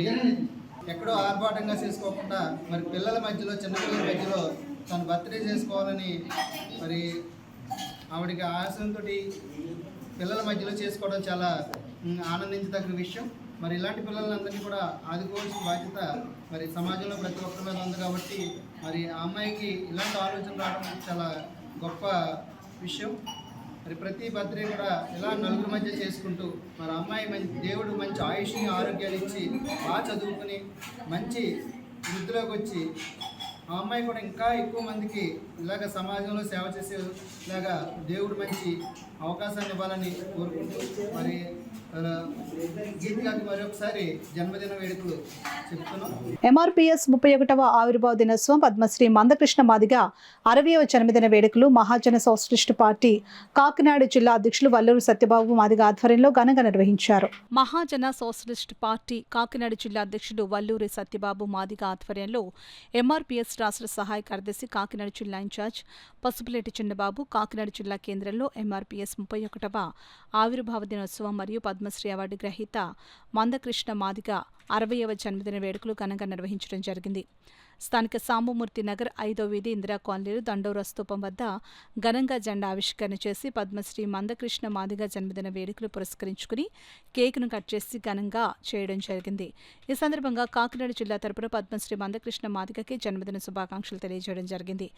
ఎక్కడో ఆర్భాటంగా చేసుకోకుండా మరి పిల్లల మధ్యలో, చిన్నపిల్లల మధ్యలో తను బర్త్డే చేసుకోవాలని మరి ఆవిడకి ఆశయంతో పిల్లల మధ్యలో చేసుకోవడం చాలా ఆనందించదగిన విషయం. మరి ఇలాంటి పిల్లలందరినీ కూడా ఆదుకోవాల్సిన బాధ్యత మరి సమాజంలో ప్రతి ఒక్కరి మీద ఉంది కాబట్టి మరి ఆ అమ్మాయికి ఇలాంటి ఆలోచన రావడం చాలా గొప్ప విషయం. మరి ప్రతి బర్త్డే కూడా ఇలా నలుగురు మధ్య చేసుకుంటూ మరి అమ్మాయి దేవుడు మంచి ఆయుష్ని, ఆరోగ్యాలు ఇచ్చి బాగా చదువుకుని మంచి వృద్ధిలోకి వచ్చి ఆ అమ్మాయి కూడా ఇంకా ఎక్కువ మందికి ఇలాగ సమాజంలో సేవ చేసేలాగా దేవుడు మంచి అవకాశాన్ని ఇవ్వాలని కోరుకుంటూ మరి గీతికాకి మరొకసారి జన్మదిన వేడుకలు చెప్తున్నాం. ఎంఆర్పీఎస్ 31వ ఆవిర్భావ దినోత్సవం పద్మశ్రీ మందకృష్ణ మాదిగ 60వ జన్మదిన వేడుకలు మహాజన సోషలిస్టు పార్టీ కాకినాడ జిల్లా అధ్యక్షులు వల్లూరు సత్యబాబు మాదిగ ఆధ్వర్యంలో ఘనంగా నిర్వహించారు. మహాజన సోషలిస్టు పార్టీ కాకినాడ జిల్లా అధ్యక్షుడు వల్లూరి సత్యబాబు మాదిగ ఆధ్వర్యంలో ఎంఆర్పీఎస్ రాష్ట్ర సహాయ కార్యదర్శి కాకినాడ జిల్లా ఇన్ఛార్జ్ పసుపులేటి చిన్నబాబు కాకినాడ జిల్లా కేంద్రంలో ఎంఆర్పీఎస్ 31వ ఆవిర్భావ దినోత్సవం మరియు పద్మశ్రీ అవార్డు గ్రహీత మందకృష్ణ మాదిగ 60వ జన్మదిన వేడుకలు ఘనంగా నిర్వహించడం జరిగింది. స్థానిక సాంబమూర్తి నగర్ 5వ వీధి ఇందిరా కాలనీలో దండోరా స్తూపం వద్ద ఘనంగా జెండా ఆవిష్కరణ చేసి పద్మశ్రీ మందకృష్ణ మాదిగ జన్మదిన వేడుకలు పురస్కరించుకుని కేకును కట్ చేసి ఘనంగా చేయడం జరిగింది. ఈ సందర్భంగా కాకినాడ జిల్లా తరపున పద్మశ్రీ మందకృష్ణ మాదిగకి జన్మదిన శుభాకాంక్షలు తెలియజేయడం జరిగింది.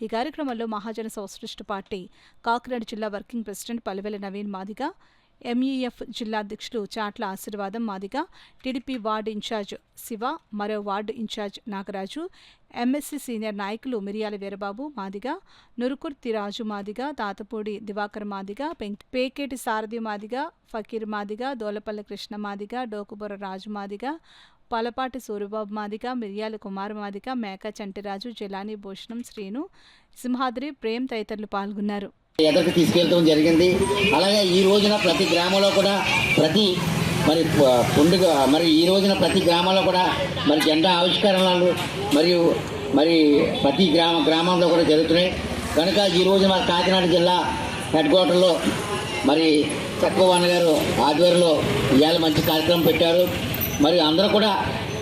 ఈ కార్యక్రమంలో మహాజన సోషలిస్టు పార్టీ కాకినాడ జిల్లా working president Palivela Naveen Madiga, MEF జిల్లా అధ్యక్షులు Chatla Aashirvadam Madiga, TDP ward in-charge Siva, మరో ward in-charge Nagaraju, MSC senior నాయకులు మిరియాల వీరబాబు మాదిగ, నురుకుర్తి రాజు మాదిగ, తాతపూడి దివాకర్ మాదిగ, పేకేటి సారథి మాదిగ, ఫకీర్ మాదిగ, దోలపల్లి కృష్ణ మాదిగ, డోకుబొర రాజు మాదిగ, పలపాటి సూరిబాబు మాదిగ, మిరియాల కుమార్ మాదిగ, మేక చంటిరాజు, జిలానీ భూషణం, శ్రీను, సింహాద్రి, ప్రేమ్ తదితరులు పాల్గొన్నారు. ఎదరికి తీసుకెళ్ళడం జరిగింది. అలాగే ఈ రోజున ప్రతి గ్రామంలో కూడా మరి పండుగ మరి ఈ రోజున ప్రతి గ్రామంలో కూడా మరి జెండా ఆవిష్కరణలు మరి ప్రతి గ్రామంలో కూడా జరుగుతున్నాయి. కనుక ఈ రోజు మన కాకినాడ జిల్లా హెడ్ క్వార్టర్లో మరి చక్కవన్న గారు ఆధ్వర్యంలో ఇవాళ మంచి కార్యక్రమం పెట్టారు. మరి అందరూ కూడా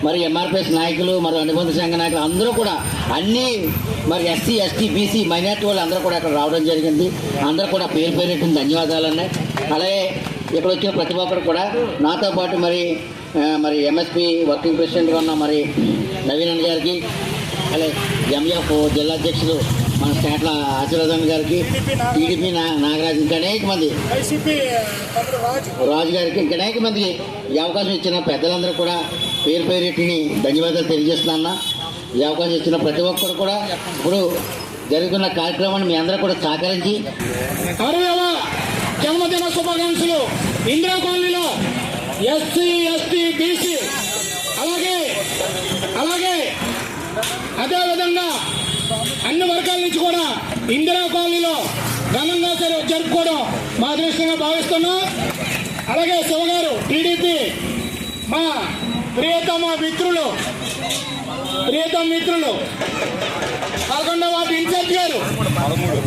మరి ఎంఆర్పిఎస్ నాయకులు, మరి అనుబంధ సంఘ నాయకులు అందరూ కూడా అన్నీ మరి ఎస్సీ, ఎస్టీ, బీసీ, మైనార్టీ వాళ్ళు అందరూ కూడా అక్కడ రావడం జరిగింది. అందరూ కూడా పేరు పేరు ధన్యవాదాలు అన్నాయి. అలాగే ఇక్కడ వచ్చిన ప్రతి ఒక్కరు కూడా నాతో పాటు మరి ఎంఎస్పీ వర్కింగ్ ప్రెసిడెంట్గా ఉన్న మరి నవీన్ గారికి, అలాగే ఎంఎఫ్ జిల్లా అధ్యక్షులు మన స్టాట్ల ఆశీర్వాదం గారికి, టీడీపీ నాగరాజు, ఇంకా అనేక మంది, రాజు గారికి, ఇంకా అనేక మందికి ఈ అవకాశం ఇచ్చిన పెద్దలందరూ కూడా పేరు పేరెట్టిని ధన్యవాదాలు తెలియజేస్తున్నా. ఈ అవకాశం ఇచ్చిన ప్రతి ఒక్కరు కూడా ఇప్పుడు జరుగుతున్న కార్యక్రమాన్ని మీ అందరూ కూడా సహకరించి జన్మదిన శుభాకాంక్షలు. ఇందిరా కాలనీలో ఎస్సీ ఎస్టీ బీసీ అలాగే అదేవిధంగా అన్ని వర్గాల నుంచి కూడా ఇందిరా కాలనీలో ఘనంగా జరుపుకోవడం మా అదృష్టంగా భావిస్తున్నాం. అలాగే శివగారు టీడీపీ మా ప్రియతమ మిత్రులు 11వ వార్డు ఇన్ఛార్జ్ గారు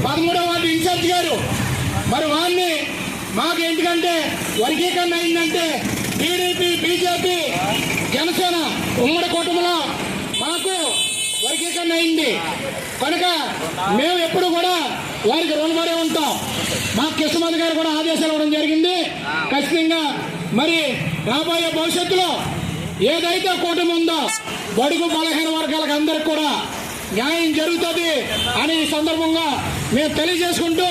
13వ వార్డు ఇన్ఛార్జ్ గారు మరి వారిని మాకు ఎందుకంటే వర్గీకరణ అయిందంటే టీడీపీ బీజేపీ జనసేన ఉమ్మడి కూటమిలో మాకు వర్గీకరణ అయింది కనుక మేము ఎప్పుడు కూడా వారికి రుణపడే ఉంటాం. మా కృష్ణమాధ గారు కూడా ఆదేశాలు ఇవ్వడం జరిగింది. ఖచ్చితంగా మరి రాబోయే భవిష్యత్తులో ఏదైతే కూటమి ఉందో బడుగు బలహీన వర్గాలకు అందరికి కూడా న్యాయం జరుగుతుంది అని ఈ సందర్భంగా మేము తెలియజేసుకుంటూ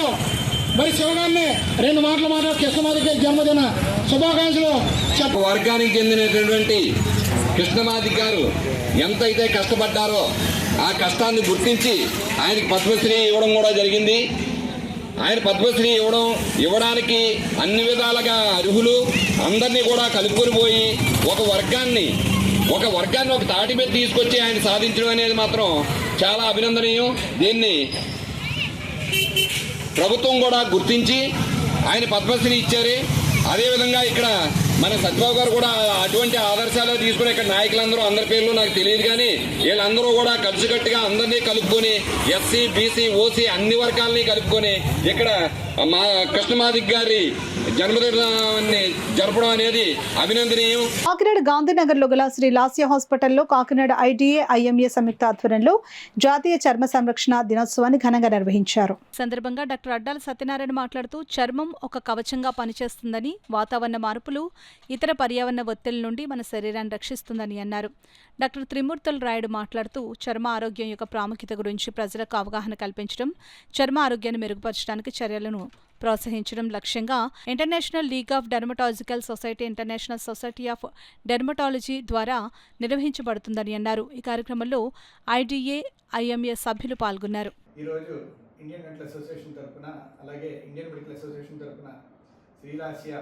మరి శివగారిని 2 మాటలు మాట్లాడి కృష్ణమాధి జన్మదిన శుభాకాంక్షలు వర్గానికి చెందినటువంటి కృష్ణమాధి గారు ఎంతైతే కష్టపడ్డారో ఆ కష్టాన్ని గుర్తించి ఆయనకి పద్మశ్రీ ఇవ్వడం కూడా జరిగింది. ఆయన పద్మశ్రీ ఇవ్వడానికి అన్ని విధాలుగా అర్హులు అందరినీ కూడా కలుపుకొని పోయి ఒక వర్గాన్ని ఒక తాటి మీద తీసుకొచ్చి ఆయన సాధించడం అనేది మాత్రం చాలా అభినందనీయం. దీన్ని ప్రభుత్వం కూడా గుర్తించి ఆయన పద్మశ్రీ ఇచ్చారు. అదేవిధంగా ఇక్కడ మన సత్యబాబు గారు కూడా అటువంటి ఆదర్శాలు తీసుకుని ఇక్కడ నాయకులందరూ అందరి పేర్లు నాకు తెలియదు కానీ వీళ్ళందరూ కూడా కలిసికట్టుగా అందరినీ కలుపుకొని ఎస్సీ బీసీ ఓసీ అన్ని వర్గాలని కలుపుకొని ఇక్కడ మా కృష్ణమాధి గారి జన్మదినాన్ని జరపడం అనేది అభినందనీయం. కాకినాడ గాంధీనగర్లో గల శ్రీ లాస్య హాస్పిటల్లో కాకినాడ ఐటీఏ ఐఎంఏ సంయుక్త ఆధ్వర్యంలో జాతీయ చర్మ సంరక్షణ దినోత్సవాన్ని ఘనంగా నిర్వహించారు. సందర్భంగా డాక్టర్ అడ్డాల సత్యనారాయణ మాట్లాడుతూ చర్మం ఒక కవచంగా పనిచేస్తుందని, వాతావరణ మార్పులు ఇతర పర్యావరణ ఒత్తిళ్ల నుండి మన శరీరాన్ని రక్షిస్తుందని అన్నారు. డాక్టర్ త్రిమూర్తుల రాయుడు మాట్లాడుతూ చర్మ ఆరోగ్యం యొక్క ప్రాముఖ్యత గురించి ప్రజలకు అవగాహన కల్పించడం, చర్మ ఆరోగ్యాన్ని మెరుగుపరచడానికి చర్యలను ప్రోత్సహించడం లక్ష్యంగా international league of dermatological society, international society of dermatology ద్వారా నిర్వహించబడుతుందని అన్నారు. ఈ కార్యక్రమంలో ఐడిఏ ఐఎంఏ సభ్యులు పాల్గొన్నారు. ఈరోజు ఇండియన్ డెంటల్ అసోసియేషన్ తరఫున అలాగే ఇండియన్ మెడికల్ అసోసియేషన్ తరఫున శ్రీలాస్య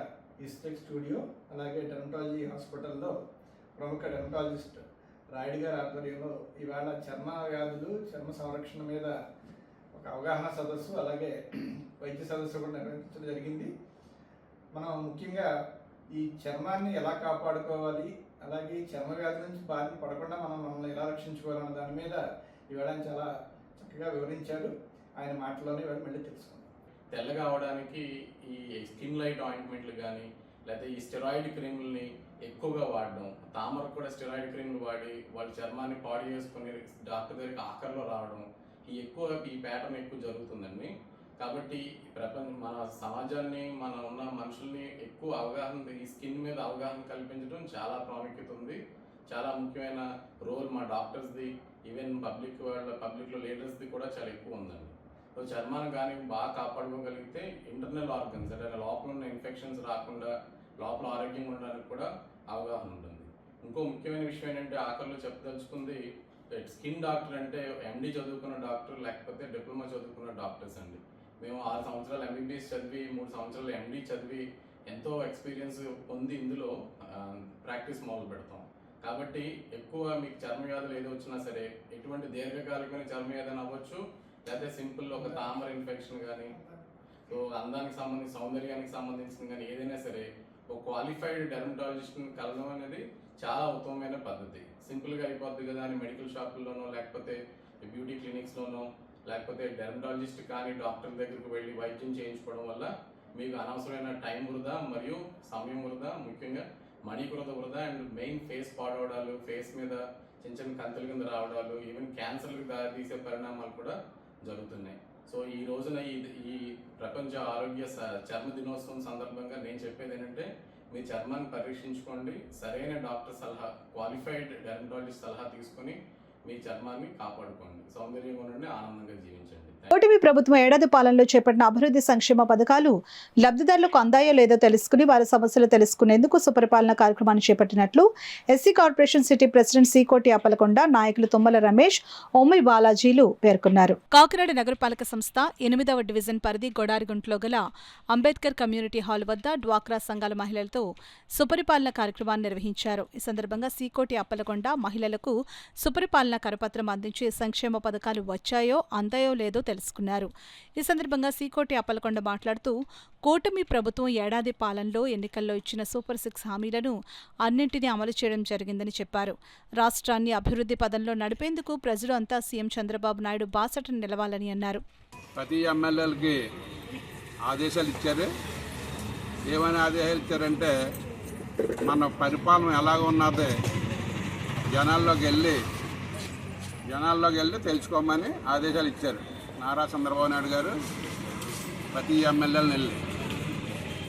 ఈస్టెక్ స్టూడియో అలాగే డెర్మటాలజీ హాస్పిటల్లో ప్రముఖ డెర్మటాలజిస్ట్ రాయుడు గారి ఆధ్వర్యంలో ఇవాళ చర్మ వ్యాధులు చర్మ సంరక్షణ మీద ఒక అవగాహన సదస్సు అలాగే వైద్య సదస్సు కూడా నిర్వహించడం జరిగింది. మనం ముఖ్యంగా ఈ చర్మాన్ని ఎలా కాపాడుకోవాలి, అలాగే చర్మ వ్యాధి నుంచి బారిన పడకుండా మనల్ని ఎలా రక్షించుకోవాలన్న దాని మీద ఇవాళ చాలా చక్కగా వివరించారు. ఆయన మాటల్లోనే ఇవాళ మళ్ళీ తెలుసుకుందాం. తెల్లగా అవడానికి ఈ స్కిన్ లైట్ ఆయింట్మెంట్లు కానీ లేకపోతే ఈ స్టెరాయిడ్ క్రీములని ఎక్కువగా వాడడం, తామరకు కూడా స్టెరాయిడ్ క్రీములు వాడి వాళ్ళ చర్మాన్ని పాడు చేసుకుని డాక్టర్ దగ్గరికి ఆఖరిలో రావడం, ఈ ప్యాటర్న్ ఎక్కువ జరుగుతుందండి. కాబట్టి మన సమాజాన్ని ఉన్న మనుషుల్ని ఎక్కువ అవగాహన ఈ స్కిన్ మీద అవగాహన కల్పించడం చాలా ప్రాముఖ్యత ఉంది. చాలా ముఖ్యమైన రోల్ మా డాక్టర్స్ది, ఈవెన్ పబ్లిక్లో లీడర్స్ది కూడా చాలా ఎక్కువ ఉందండి. సో చర్మాన్ని కానీ బాగా కాపాడుకోగలిగితే ఇంటర్నల్ ఆర్గన్స్ అంటే లోపల ఉన్న ఇన్ఫెక్షన్స్ రాకుండా లోపల ఆరోగ్యంగా ఉండడానికి కూడా అవగాహన ఉంటుంది. ఇంకో ముఖ్యమైన విషయం ఏంటంటే ఆఖరిలో చెప్పదలుచుకుంది, స్కిన్ డాక్టర్ అంటే ఎండి చదువుకున్న డాక్టర్ లేకపోతే డిప్లొమా చదువుకున్న డాక్టర్స్ అండి. మేము 6 సంవత్సరాలు ఎంబీబీఎస్ చదివి 3 సంవత్సరాలు ఎండి చదివి ఎంతో ఎక్స్పీరియన్స్ పొంది ఇందులో ప్రాక్టీస్ మొదలు పెడతాం. కాబట్టి ఎక్కువ మీకు చర్మ వ్యాధులు ఏదో వచ్చినా సరే, ఎటువంటి దీర్ఘకాలికమైన చర్మ వ్యాధి అవ్వచ్చు, లేకపోతే సింపుల్ ఒక తామర ఇన్ఫెక్షన్ కానీ, సో అందానికి సంబంధించి సౌందర్యానికి సంబంధించిన కానీ ఏదైనా సరే ఒక క్వాలిఫైడ్ డెర్మటాలజిస్ట్ని కలవడం అనేది చాలా ఉత్తమమైన పద్ధతి. సింపుల్గా అయిపోద్ది కదా అని మెడికల్ షాపుల్లోనో లేకపోతే బ్యూటీ క్లినిక్స్లోనో లేకపోతే డెర్మటాలజిస్ట్ కానీ డాక్టర్ దగ్గరికి వెళ్ళి వైద్యం చేయించుకోవడం వల్ల మీకు అనవసరమైన టైం వృధా మరియు సమయం వృధా, ముఖ్యంగా మనీ వృధా అండ్ మెయిన్ ఫేస్ పాడవడాలు, ఫేస్ మీద చిన్న కంతుల కింద రావడాలు, ఈవెన్ క్యాన్సర్లకు దారితీసే పరిణామాలు కూడా జరుగుతున్నాయి. సో ఈ రోజున ఈ ప్రపంచ ఆరోగ్య చర్మ దినోత్సవం సందర్భంగా నేను చెప్పేది ఏంటంటే, మీ చర్మాన్ని పరీక్షించుకోండి, సరైన డాక్టర్ సలహా, క్వాలిఫైడ్ డెర్మటాలజిస్ట్ సలహా తీసుకొని మీ చర్మాన్ని కాపాడుకోండి, సౌందర్యంగా ఉండండి, ఆనందంగా జీవించండి. కూటమి ప్రభుత్వం ఏడాది పాలనలో చేపట్టిన అభివృద్ధి సంక్షేమ పథకాలు లబ్ధిదారులకు అందాయో లేదో తెలుసుకుని వారి సమస్యలు తెలుసుకునేందుకు సుపరిపాలన కార్యక్రమాన్ని చేపట్టినట్లు SC corporation city president Seekoti Appalakonda, నాయకులు తుమ్మల రమేష్, ఒమ్మి బాలాజీలు పేర్కొన్నారు. కాకినాడ నగరపాలక సంస్థ 8వ డివిజన్ పరిధి గొడారిగుంట్లో గల అంబేద్కర్ కమ్యూనిటీ హాల్ వద్ద డ్వాక్రా సంఘాల మహిళలతో సుపరిపాలన కార్యక్రమాన్ని నిర్వహించారు. ఈ సందర్భంగా సీకోటి అప్పలకొండ మహిళలకు సుపరిపాలన కరపత్రం అందించి సంక్షేమ పథకాలు వచ్చాయో అందాయో లేదో తెలుసుకున్నారు. ఈ సందర్భంగా సీకోటి అప్పలకొండ మాట్లాడుతూ కూటమి ప్రభుత్వం ఏడాది పాలనలో ఎన్నికల్లో ఇచ్చిన సూపర్ 6 హామీలను అన్నింటినీ అమలు చేయడం జరిగిందని చెప్పారు. రాష్ట్రాన్ని అభివృద్ధి పదంలో నడిపేందుకు ప్రజలు అంతా సీఎం చంద్రబాబు నాయుడు బాసటను నిలవాలని అన్నారు. ప్రతి ఎమ్మెల్యేలకి ఆదేశాలు ఇచ్చారు. ఏమైనా ఆదేశాలు ఇచ్చారంటే మన పరిపాలన ఎలాగ ఉన్నది జనాల్లోకి వెళ్ళి తెలుసుకోమని ఆదేశాలు ఇచ్చారు నారా చంద్రబాబు నాయుడు గారు ప్రతి ఎమ్మెల్యేలను వెళ్ళి.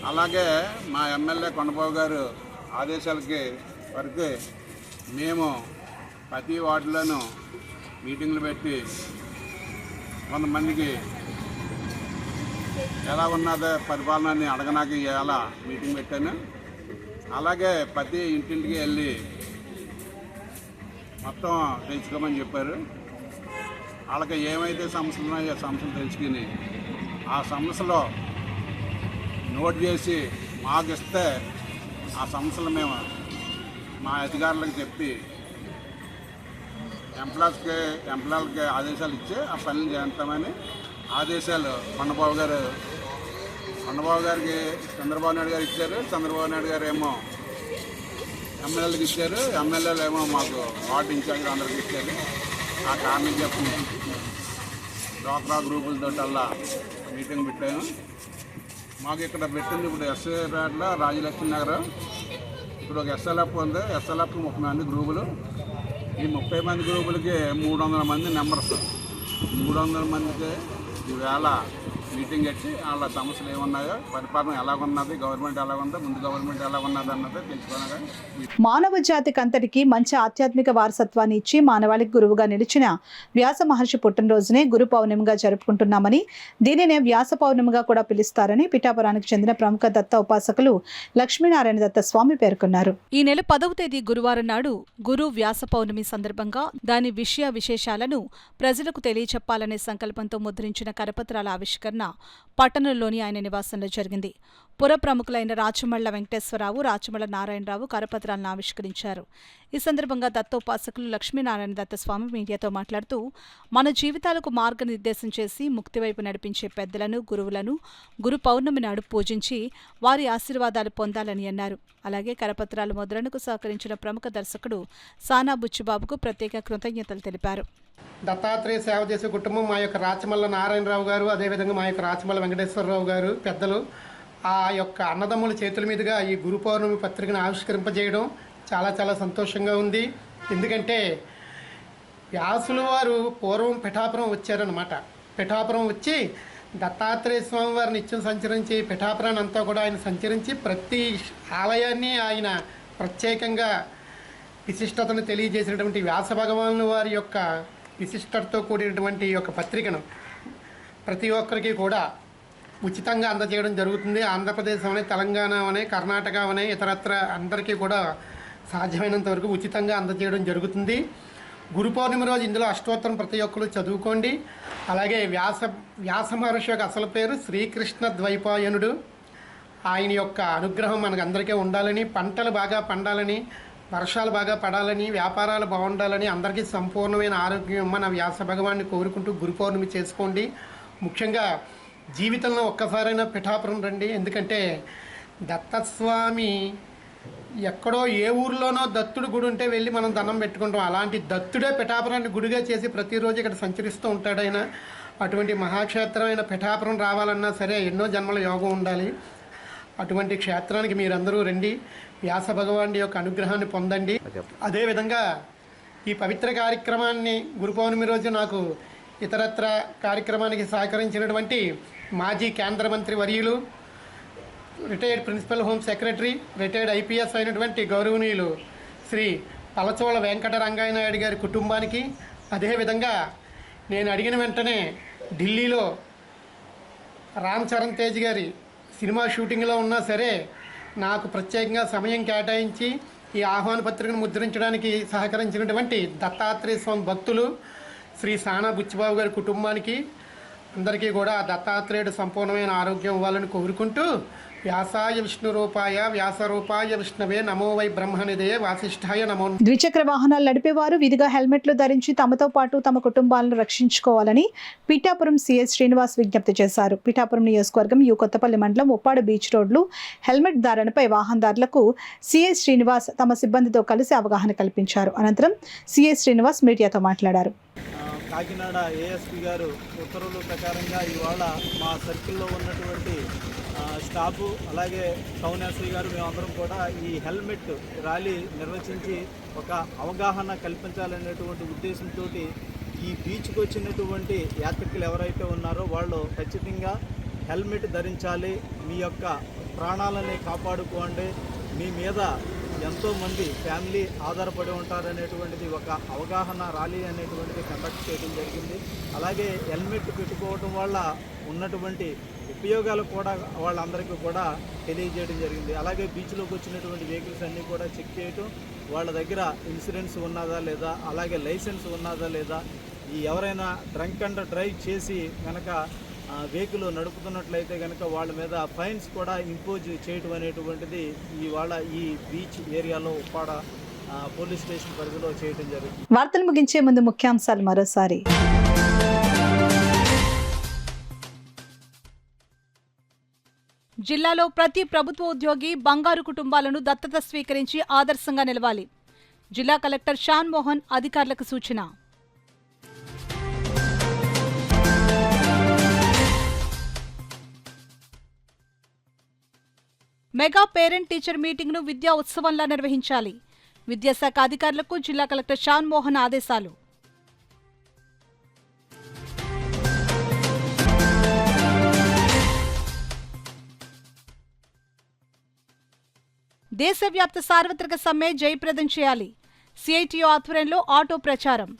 అలాగే మా ఎమ్మెల్యే కొండబాబు గారు ఆదేశాలకి వరకు మేము ప్రతి వార్డులోనూ మీటింగ్లు పెట్టి కొంతమందికి ఎలా ఉన్నదో పరిపాలనని అడగనాకి ఎలా మీటింగ్ పెట్టాను. అలాగే ప్రతి ఇంటింటికి వెళ్ళి మొత్తం తెలుసుకోమని చెప్పారు. వాళ్ళకి ఏమైతే సమస్యలు ఉన్నాయో సమస్యలు తెలుసుకుని ఆ సమస్యలో నోట్ చేసి మాకు ఇస్తే ఆ సమస్యలు మేము మా అధికారులకు చెప్పి ఎంప్లాయీలకి ఆదేశాలు ఇచ్చి ఆ పనులు చేస్తామని ఆదేశాలు కొండబాబు గారికి చంద్రబాబు నాయుడు గారు ఇచ్చారు. చంద్రబాబు నాయుడు గారు ఏమో ఎమ్మెల్యేలకు ఇచ్చారు. ఎమ్మెల్యేలు ఏమో మాకు వార్డు ఇన్ఛార్జ్ అందరికి ఇచ్చారు. ఆ కారణం చెప్పి డ్వాక్రా గ్రూపులతోటల్లా మీటింగ్ పెట్టాను. మాకు ఇక్కడ పెట్టింది ఇప్పుడు ఎస్ఐపేటలో రాజలక్ష్మి నగర్. ఇప్పుడు ఒక ఎస్ఎల్ఎఫ్ ఉంది. ఎస్ఎల్ఎఫ్ 30 మంది గ్రూపులు. ఈ 30 మంది గ్రూపులకి 300 మంది నెంబర్స్. 300 మందికి ఈవేళ మీటింగ్ పెట్టి వాళ్ళ సమస్యలు ఏమున్నాయో, పరిపాలన ఎలాగున్నది, గవర్నమెంట్ ఎలాగుందో, ముందు గవర్నమెంట్ ఎలాగున్నది అన్నది తెలుసుకోవాలి. మానవ జాతికి అంతటికీ మంచి ఆధ్యాత్మిక వారసత్వాన్ని ఇచ్చి మానవాళికి గురువుగా నిలిచిన వ్యాస మహర్షి పుట్టినరోజునే గురు పౌర్ణమిగా జరుపుకుంటున్నామని, దీనినే వ్యాస పౌర్ణమిగా కూడా పిలుస్తారని పిఠాపురానికి చెందిన ప్రముఖ దత్త ఉపాసకులు లక్ష్మీనారాయణ దత్త స్వామి పేర్కొన్నారు. ఈ నెల 10వ తేదీ గురువారం నాడు గురు వ్యాస పౌర్ణమి సందర్భంగా దాని విశేషాలను ప్రజలకు తెలియచెప్పాలనే సంకల్పంతో ముద్రించిన కరపత్రాల ఆవిష్కరణ పట్టణంలోని ఆయన నివాసంలో జరిగింది. పుర ప్రముఖులైన రాచమళ్ల వెంకటేశ్వరరావు, రాచమళ్ల నారాయణరావు కరపత్రాలను ఆవిష్కరించారు. ఈ సందర్భంగా దత్తోపాసకులు లక్ష్మీనారాయణ దత్త స్వామి మీడియాతో మాట్లాడుతూ, మన జీవితాలకు మార్గనిర్దేశం చేసి ముక్తి వైపు నడిపించే పెద్దలను, గురువులను గురు పౌర్ణమి నాడు పూజించి వారి ఆశీర్వాదాలు పొందాలని అన్నారు. అలాగే కరపత్రాల ముద్రణకు సహకరించిన ప్రముఖ దర్శకుడు సానా బుచ్చిబాబుకు ప్రత్యేక కృతజ్ఞతలు తెలిపారు. దత్తాత్రేయ సేవ చేసే కుటుంబం మా యొక్క రాచమల్ల నారాయణరావు గారు, అదేవిధంగా మా యొక్క రాచమల్ల వెంకటేశ్వరరావు గారు పెద్దలు ఆ యొక్క అన్నదమ్ముల చేతుల మీదుగా ఈ గురు పౌర్ణమి పత్రికను ఆవిష్కరింపజేయడం చాలా చాలా సంతోషంగా ఉంది. ఎందుకంటే వ్యాసులు వారు పూర్వం పిఠాపురం వచ్చారనమాట. పిఠాపురం వచ్చి దత్తాత్రేయ స్వామి వారిని నిత్యం సంచరించి పిఠాపురాన్ని అంతా కూడా ఆయన సంచరించి ప్రతి ఆలయాన్ని ఆయన ప్రత్యేకంగా విశిష్టతను తెలియజేసినటువంటి వ్యాస భగవాను వారి యొక్క విశిష్టతతో కూడినటువంటి ఈ యొక్క పత్రికను ప్రతి ఒక్కరికి కూడా ఉచితంగా అందజేయడం జరుగుతుంది. ఆంధ్రప్రదేశ్ అనే, తెలంగాణ అనే, కర్ణాటక అనే, ఇతరత్ర అందరికీ కూడా సాధ్యమైనంత వరకు ఉచితంగా అందజేయడం జరుగుతుంది. గురు పౌర్ణమి రోజు ఇందులో అష్టోత్తరం ప్రతి ఒక్కరు చదువుకోండి. అలాగే వ్యాస మహర్షి యొక్క అసలు పేరు శ్రీకృష్ణ ద్వైపాయనుడు. ఆయన యొక్క అనుగ్రహం మనకు అందరికీ ఉండాలని, పంటలు బాగా పండాలని, వర్షాలు బాగా పడాలని, వ్యాపారాలు బాగుండాలని, అందరికీ సంపూర్ణమైన ఆరోగ్యం మన వ్యాస భగవాన్ని కోరుకుంటూ గురు పౌర్ణమి చేసుకోండి. ముఖ్యంగా జీవితంలో ఒక్కసారైనా పిఠాపురం రండి. ఎందుకంటే దత్తస్వామి ఎక్కడో ఏ ఊర్లోనో దత్తుడు గుడి ఉంటే వెళ్ళి మనం దండం పెట్టుకుంటాం. అలాంటి దత్తుడే పిఠాపురాన్ని గుడిగా చేసి ప్రతిరోజు ఇక్కడ సంచరిస్తూ ఉంటాడు ఆయన. అటువంటి మహాక్షేత్రమైన పిఠాపురం రావాలన్నా సరే ఎన్నో జన్మల యోగం ఉండాలి. అటువంటి క్షేత్రానికి మీరందరూ రండి, వ్యాస భగవాన్ యొక్క అనుగ్రహాన్ని పొందండి. అదేవిధంగా ఈ పవిత్ర కార్యక్రమాన్ని గురు పౌర్ణమి రోజు నాకు ఇతరత్ర కార్యక్రమానికి సహకరించినటువంటి మాజీ కేంద్ర మంత్రి వర్యులు, retired principal home secretary, retired IPS అయినటువంటి గౌరవనీయులు శ్రీ పలచోళ వెంకటరంగయ్య నాయుడు గారి కుటుంబానికి, అదేవిధంగా నేను అడిగిన వెంటనే ఢిల్లీలో రామ్ చరణ్ తేజ్ గారి సినిమా షూటింగ్లో ఉన్నా సరే నాకు ప్రత్యేకంగా సమయం కేటాయించి ఈ ఆహ్వాన పత్రికను ముద్రించడానికి సహకరించినటువంటి దత్తాత్రేయ స్వామి భక్తులు శ్రీ సానా బుచ్చిబాబు గారి కుటుంబానికి అందరికీ కూడా దత్తాత్రేయుడు సంపూర్ణమైన ఆరోగ్యం ఇవ్వాలని కోరుకుంటూ, వ్యాసాయ విష్ణురూపాయ వ్యాసరూపాయ విష్ణవే నమో వై బ్రహ్మనిధే వాసిష్ఠాయ నమో. ద్విచక్ర వాహనాలు నడిపేవారు విధిగా హెల్మెట్లు ధరించి తమతో పాటు తమ కుటుంబాలను రక్షించుకోవాలని పిఠాపురం సిఎస్ శ్రీనివాస్ విజ్ఞప్తి చేశారు. పిఠాపురం నియోజకవర్గం యు కొత్తపల్లి మండలం ఉప్పాడ బీచ్ రోడ్లు హెల్మెట్ ధారణపై వాహనదారులకు సిఎస్ శ్రీనివాస్ తమ సిబ్బందితో కలిసి అవగాహన కల్పించారు. అనంతరం సిఎస్ శ్రీనివాస్ మీడియాతో మాట్లాడారు. కాకినాడ ఏఎస్పీ గారు ఉత్తర్వుల ప్రకారంగా ఇవాళ మా సర్కిల్లో ఉన్నటువంటి స్టాఫు అలాగే టౌన్ ఎస్ఐ గారు మేమందరం కూడా ఈ హెల్మెట్ ర్యాలీ నిర్వహించి ఒక అవగాహన కల్పించాలనేటువంటి ఉద్దేశంతో ఈ బీచ్కి వచ్చినటువంటి యాత్రికులు ఎవరైతే ఉన్నారో వాళ్ళు ఖచ్చితంగా హెల్మెట్ ధరించాలి, మీ యొక్క ప్రాణాలని కాపాడుకోండి, మీ మీద ఎంతోమంది ఫ్యామిలీ ఆధారపడి ఉంటారనేటువంటిది ఒక అవగాహన ర్యాలీ అనేటువంటిది కండక్ట్ చేయడం జరిగింది. అలాగే హెల్మెట్ పెట్టుకోవడం వల్ల ఉన్నటువంటి ఉపయోగాలు కూడా వాళ్ళందరికీ కూడా తెలియజేయడం జరిగింది. అలాగే బీచ్లోకి వచ్చినటువంటి వెహికల్స్ అన్నీ కూడా చెక్ చేయటం, వాళ్ళ దగ్గర ఇన్సూరెన్స్ ఉన్నదా లేదా, అలాగే లైసెన్స్ ఉన్నదా లేదా, ఈ ఎవరైనా డ్రంక్ అండ్ డ్రైవ్ చేసి కనుక వెహికల్ నడుపుతున్నట్లయితే కనుక వాళ్ళ మీద ఫైన్స్ కూడా ఇంపోజ్ చేయటం అనేటువంటిది ఇవాళ ఈ బీచ్ ఏరియాలో ఉప్పాడ పోలీస్ స్టేషన్ పరిధిలో చేయడం జరిగింది. వార్తలు ముగించే ముందు ముఖ్యాంశాలు మరోసారి. జిల్లాలో ప్రతి ప్రభుత్వ ఉద్యోగి బంగారు కుటుంబాలను దత్తత స్వీకరించి ఆదర్శంగా నిలవాలి. జిల్లా కలెక్టర్ షాన్ మోహన్ అధికారులకు సూచన. మెగా పేరెంట్ టీచర్ మీటింగ్ను విద్యా ఉత్సవంలా నిర్వహించాలి. విద్యాశాఖ అధికారులకు జిల్లా కలెక్టర్ షాన్ మోహన్ ఆదేశాలు. దేశవ్యాప్త సార్వత్రిక సమ్మె జయప్రదం చేయాలి. సిఐటియు ఆధ్వర్యంలో ఆటో ప్రచారం.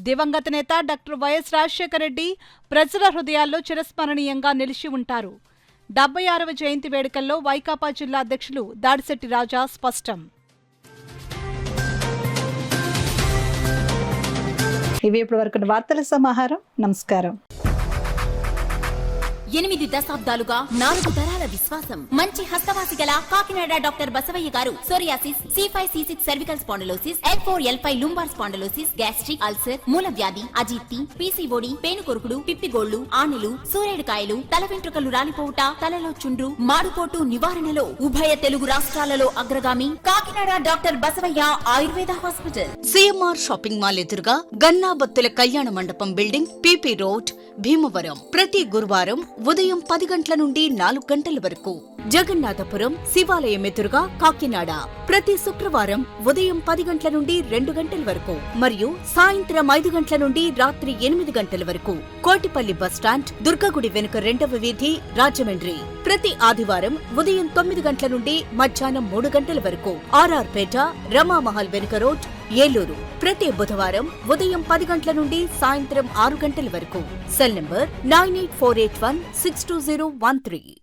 దివంగత నేత డాక్టర్ వైఎస్ రాజశేఖర రెడ్డి ప్రజల హృదయాల్లో చిరస్మరణీయంగా నిలిచి ఉంటారు. 76వ జయంతి వేడుకల్లో వైకాపా జిల్లా అధ్యక్షులు దాడిశెట్టి రాజా స్పష్టం. ఇవి ఇప్పటివరకు వార్తల సమాహారం. నమస్కారం. 8 దశాబ్దాలుగా 4 తరాల విశ్వాసం. మంచి హస్తవాసి గల కాకినాడ డాక్టర్ బసవయ్య గారు psoriasis, C5, C6 cervical spondylosis, L4, L5 lumbar spondylosis, gastric ulcer, మూలవ్యాధి, అజీర్తి, పీసీఓడి, పేనుకొరుకుడు, పిప్పిగోళ్లు, ఆనెలు, సూరేడుకాయలు, తల వెంట్రుకలు రాలిపోవుట, తలలో చుండ్రు, మాడుపోటు నివారణలో ఉభయ తెలుగు రాష్ట్రాలలో అగ్రగామి Kakinada doctor Basavaiah Ayurveda hospital. CMR shopping mall ఎదురుగా గన్నాబత్తుల కళ్యాణ మండపం బిల్డింగ్, పీపీ రోడ్, భీమవరం. ప్రతి గురువారం ఉదయం 10 గంటల నుండి 4 గంటల వరకు. జగన్నాథపురం శివాలయం ఎదురుగా కాకినాడ ప్రతి శుక్రవారం ఉదయం 10 గంటల నుండి 2 గంటల వరకు మరియు సాయంత్రం 5 గంటల నుండి రాత్రి 8 గంటల వరకు. కోటిపల్లి బస్టాండ్, దుర్గగుడి వెనుక 2వ వీధి, రాజమండ్రి ప్రతి ఆదివారం ఉదయం 9 గంటల నుండి మధ్యాహ్నం 3 గంటల వరకు. ఆర్ఆర్పేట రమామహల్ వెనుక రోడ్, ఏలూరు ప్రతి బుధవారం ఉదయం 10 గంటల నుండి సాయంత్రం 6 గంటల వరకు. Cell number 9848162013.